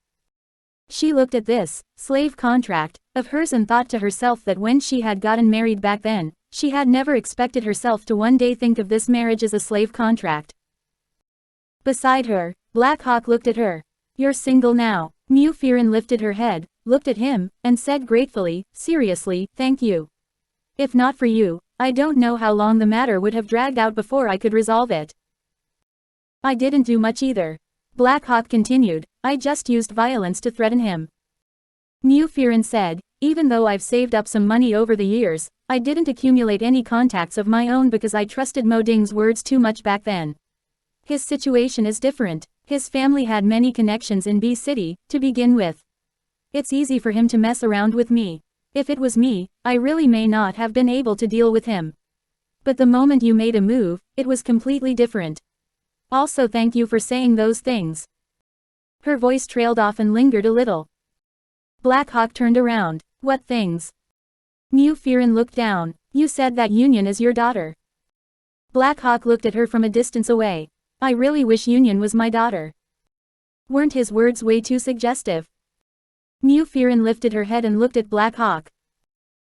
She looked at this slave contract of hers and thought to herself that when she had gotten married back then, she had never expected herself to one day think of this marriage as a slave contract. Beside her, Black Hawk looked at her. You're single now. Mu Firen lifted her head, looked at him, and said gratefully, seriously, thank you. If not for you, I don't know how long the matter would have dragged out before I could resolve it. I didn't do much either. Black Hawk continued, I just used violence to threaten him. Mu Firen said, even though I've saved up some money over the years, I didn't accumulate any contacts of my own because I trusted Mo Ding's words too much back then. His situation is different. His family had many connections in B City, to begin with. It's easy for him to mess around with me. If it was me, I really may not have been able to deal with him. But the moment you made a move, it was completely different. Also thank you for saying those things. Her voice trailed off and lingered a little. Black Hawk turned around. What things? Mu Firen looked down. You said that Union is your daughter. Black Hawk looked at her from a distance away. I really wish Union was my daughter. Weren't his words way too suggestive? Mu Firen lifted her head and looked at Black Hawk.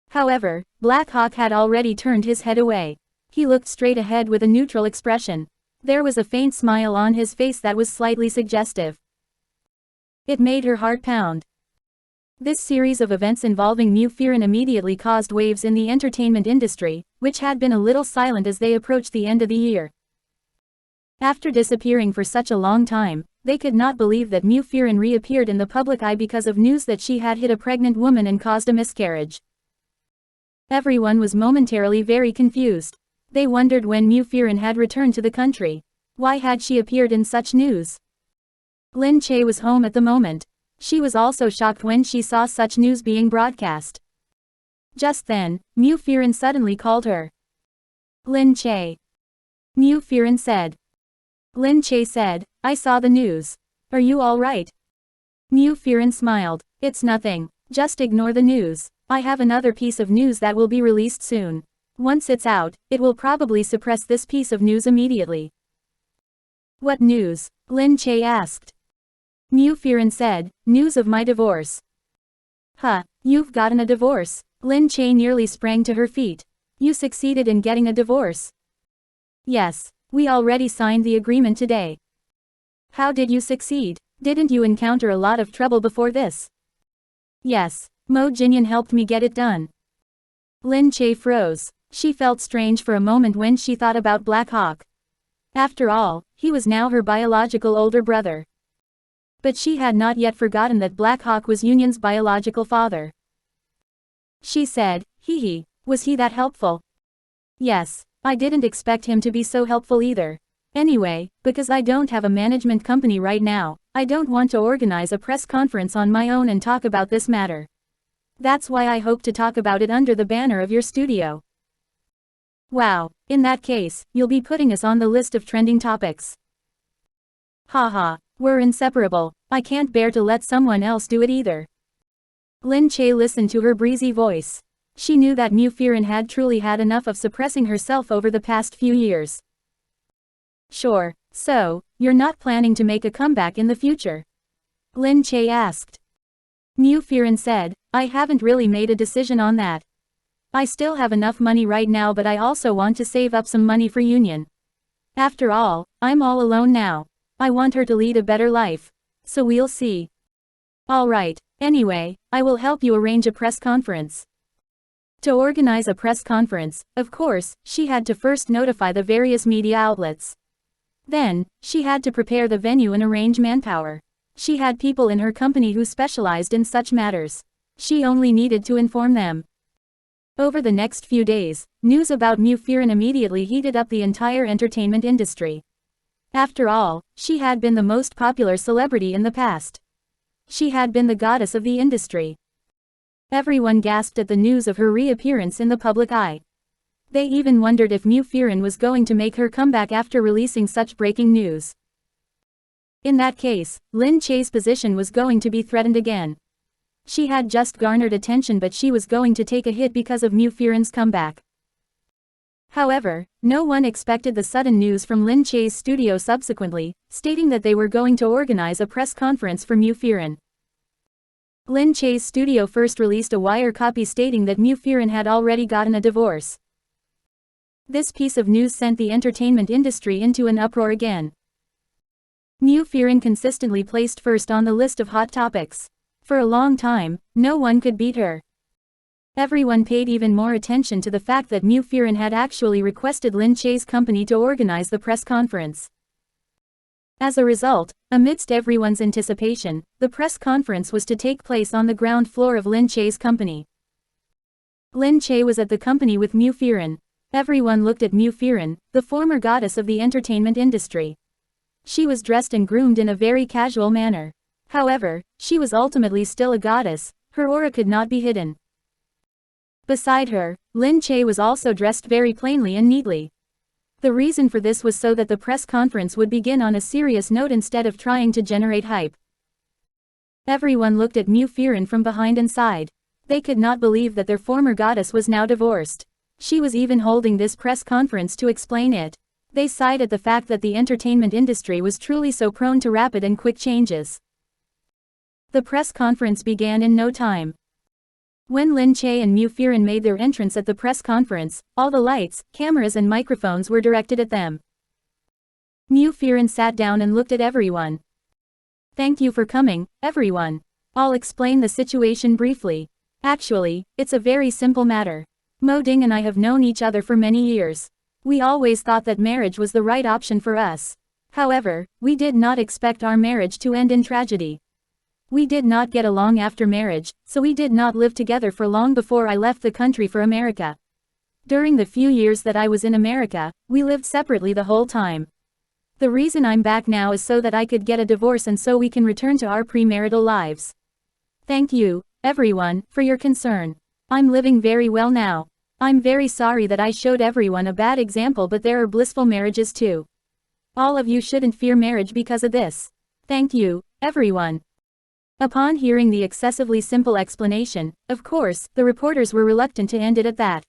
However, Black Hawk had already turned his head away. He looked straight ahead with a neutral expression. There was a faint smile on his face that was slightly suggestive. It made her heart pound. This series of events involving Mu Firen immediately caused waves in the entertainment industry, which had been a little silent as they approached the end of the year. After disappearing for such a long time, they could not believe that Mu Firen reappeared in the public eye because of news that she had hit a pregnant woman and caused a miscarriage. Everyone was momentarily very confused. They wondered when Mu Firen had returned to the country. Why had she appeared in such news? Lin Che was home at the moment. She was also shocked when she saw such news being broadcast. Just then, Mu Firen suddenly called her. Lin Che. Mu Firen said. Lin Che said, I saw the news. Are you all right? Mu Firen smiled. It's nothing. Just ignore the news. I have another piece of news that will be released soon. Once it's out, it will probably suppress this piece of news immediately. What news? Lin Che asked. Mu Firen said, news of my divorce. Huh, you've gotten a divorce? Lin Che nearly sprang to her feet. You succeeded in getting a divorce? Yes, we already signed the agreement today. How did you succeed? Didn't you encounter a lot of trouble before this? Yes, Mo Jinyan helped me get it done. Lin Che froze. She felt strange for a moment when she thought about Black Hawk. After all, he was now her biological older brother. But she had not yet forgotten that Black Hawk was Union's biological father. She said, hee, was he that helpful? Yes, I didn't expect him to be so helpful either. Anyway, because I don't have a management company right now, I don't want to organize a press conference on my own and talk about this matter. That's why I hope to talk about it under the banner of your studio. Wow, in that case, you'll be putting us on the list of trending topics. Haha, we're inseparable. I can't bear to let someone else do it either. Lin Che listened to her breezy voice. She knew that Mu Firen had truly had enough of suppressing herself over the past few years. Sure. So, you're not planning to make a comeback in the future? Lin Che asked. Mu Firen said, I haven't really made a decision on that. I still have enough money right now, but I also want to save up some money for Union. After all, I'm all alone now. I want her to lead a better life. So we'll see. Alright, anyway, I will help you arrange a press conference. To organize a press conference, of course, she had to first notify the various media outlets. Then, she had to prepare the venue and arrange manpower. She had people in her company who specialized in such matters. She only needed to inform them. Over the next few days, news about Mu Firen immediately heated up the entire entertainment industry. After all, she had been the most popular celebrity in the past. She had been the goddess of the industry. Everyone gasped at the news of her reappearance in the public eye. They even wondered if Mu Firen was going to make her comeback after releasing such breaking news. In that case, Lin Che's position was going to be threatened again. She had just garnered attention, but she was going to take a hit because of Mu Firen's comeback. However, no one expected the sudden news from Lin Che's studio subsequently, stating that they were going to organize a press conference for Mu Firen. Lin Che's studio first released a wire copy stating that Mu Firen had already gotten a divorce. This piece of news sent the entertainment industry into an uproar again. Mu Firen consistently placed first on the list of hot topics. For a long time, no one could beat her. Everyone paid even more attention to the fact that Mu Firen had actually requested Lin Che's company to organize the press conference. As a result, amidst everyone's anticipation, the press conference was to take place on the ground floor of Lin Che's company. Lin Che was at the company with Mu Firen. Everyone looked at Mu Firen, the former goddess of the entertainment industry. She was dressed and groomed in a very casual manner. However, she was ultimately still a goddess, her aura could not be hidden. Beside her, Lin Che was also dressed very plainly and neatly. The reason for this was so that the press conference would begin on a serious note instead of trying to generate hype. Everyone looked at Mu Firen from behind and sighed. They could not believe that their former goddess was now divorced. She was even holding this press conference to explain it. They sighed at the fact that the entertainment industry was truly so prone to rapid and quick changes. The press conference began in no time. When Lin Che and Mu Firen made their entrance at the press conference, all the lights, cameras and microphones were directed at them. Mu Firen sat down and looked at everyone. Thank you for coming, everyone. I'll explain the situation briefly. Actually, it's a very simple matter. Mo Ding and I have known each other for many years. We always thought that marriage was the right option for us. However, we did not expect our marriage to end in tragedy. We did not get along after marriage, so we did not live together for long before I left the country for America. During the few years that I was in America, we lived separately the whole time. The reason I'm back now is so that I could get a divorce and so we can return to our premarital lives. Thank you, everyone, for your concern. I'm living very well now. I'm very sorry that I showed everyone a bad example, but there are blissful marriages too. All of you shouldn't fear marriage because of this. Thank you, everyone. Upon hearing the excessively simple explanation, of course, the reporters were reluctant to end it at that.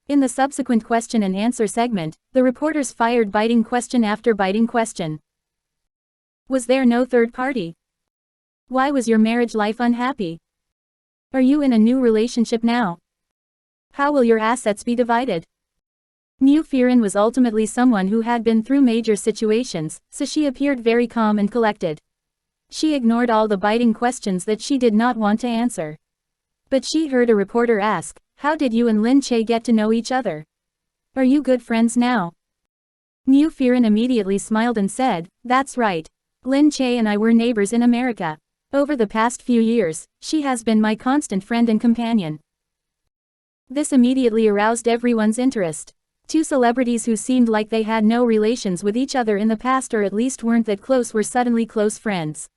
In the subsequent question and answer segment, the reporters fired biting question after biting question. Was there no third party? Why was your marriage life unhappy? Are you in a new relationship now? How will your assets be divided? Mu Firen was ultimately someone who had been through major situations, so she appeared very calm and collected. She ignored all the biting questions that she did not want to answer. But she heard a reporter ask, how did you and Lin Che get to know each other? Are you good friends now? Mu Firen immediately smiled and said, that's right. Lin Che and I were neighbors in America. Over the past few years, she has been my constant friend and companion. This immediately aroused everyone's interest. Two celebrities who seemed like they had no relations with each other in the past or at least weren't that close were suddenly close friends.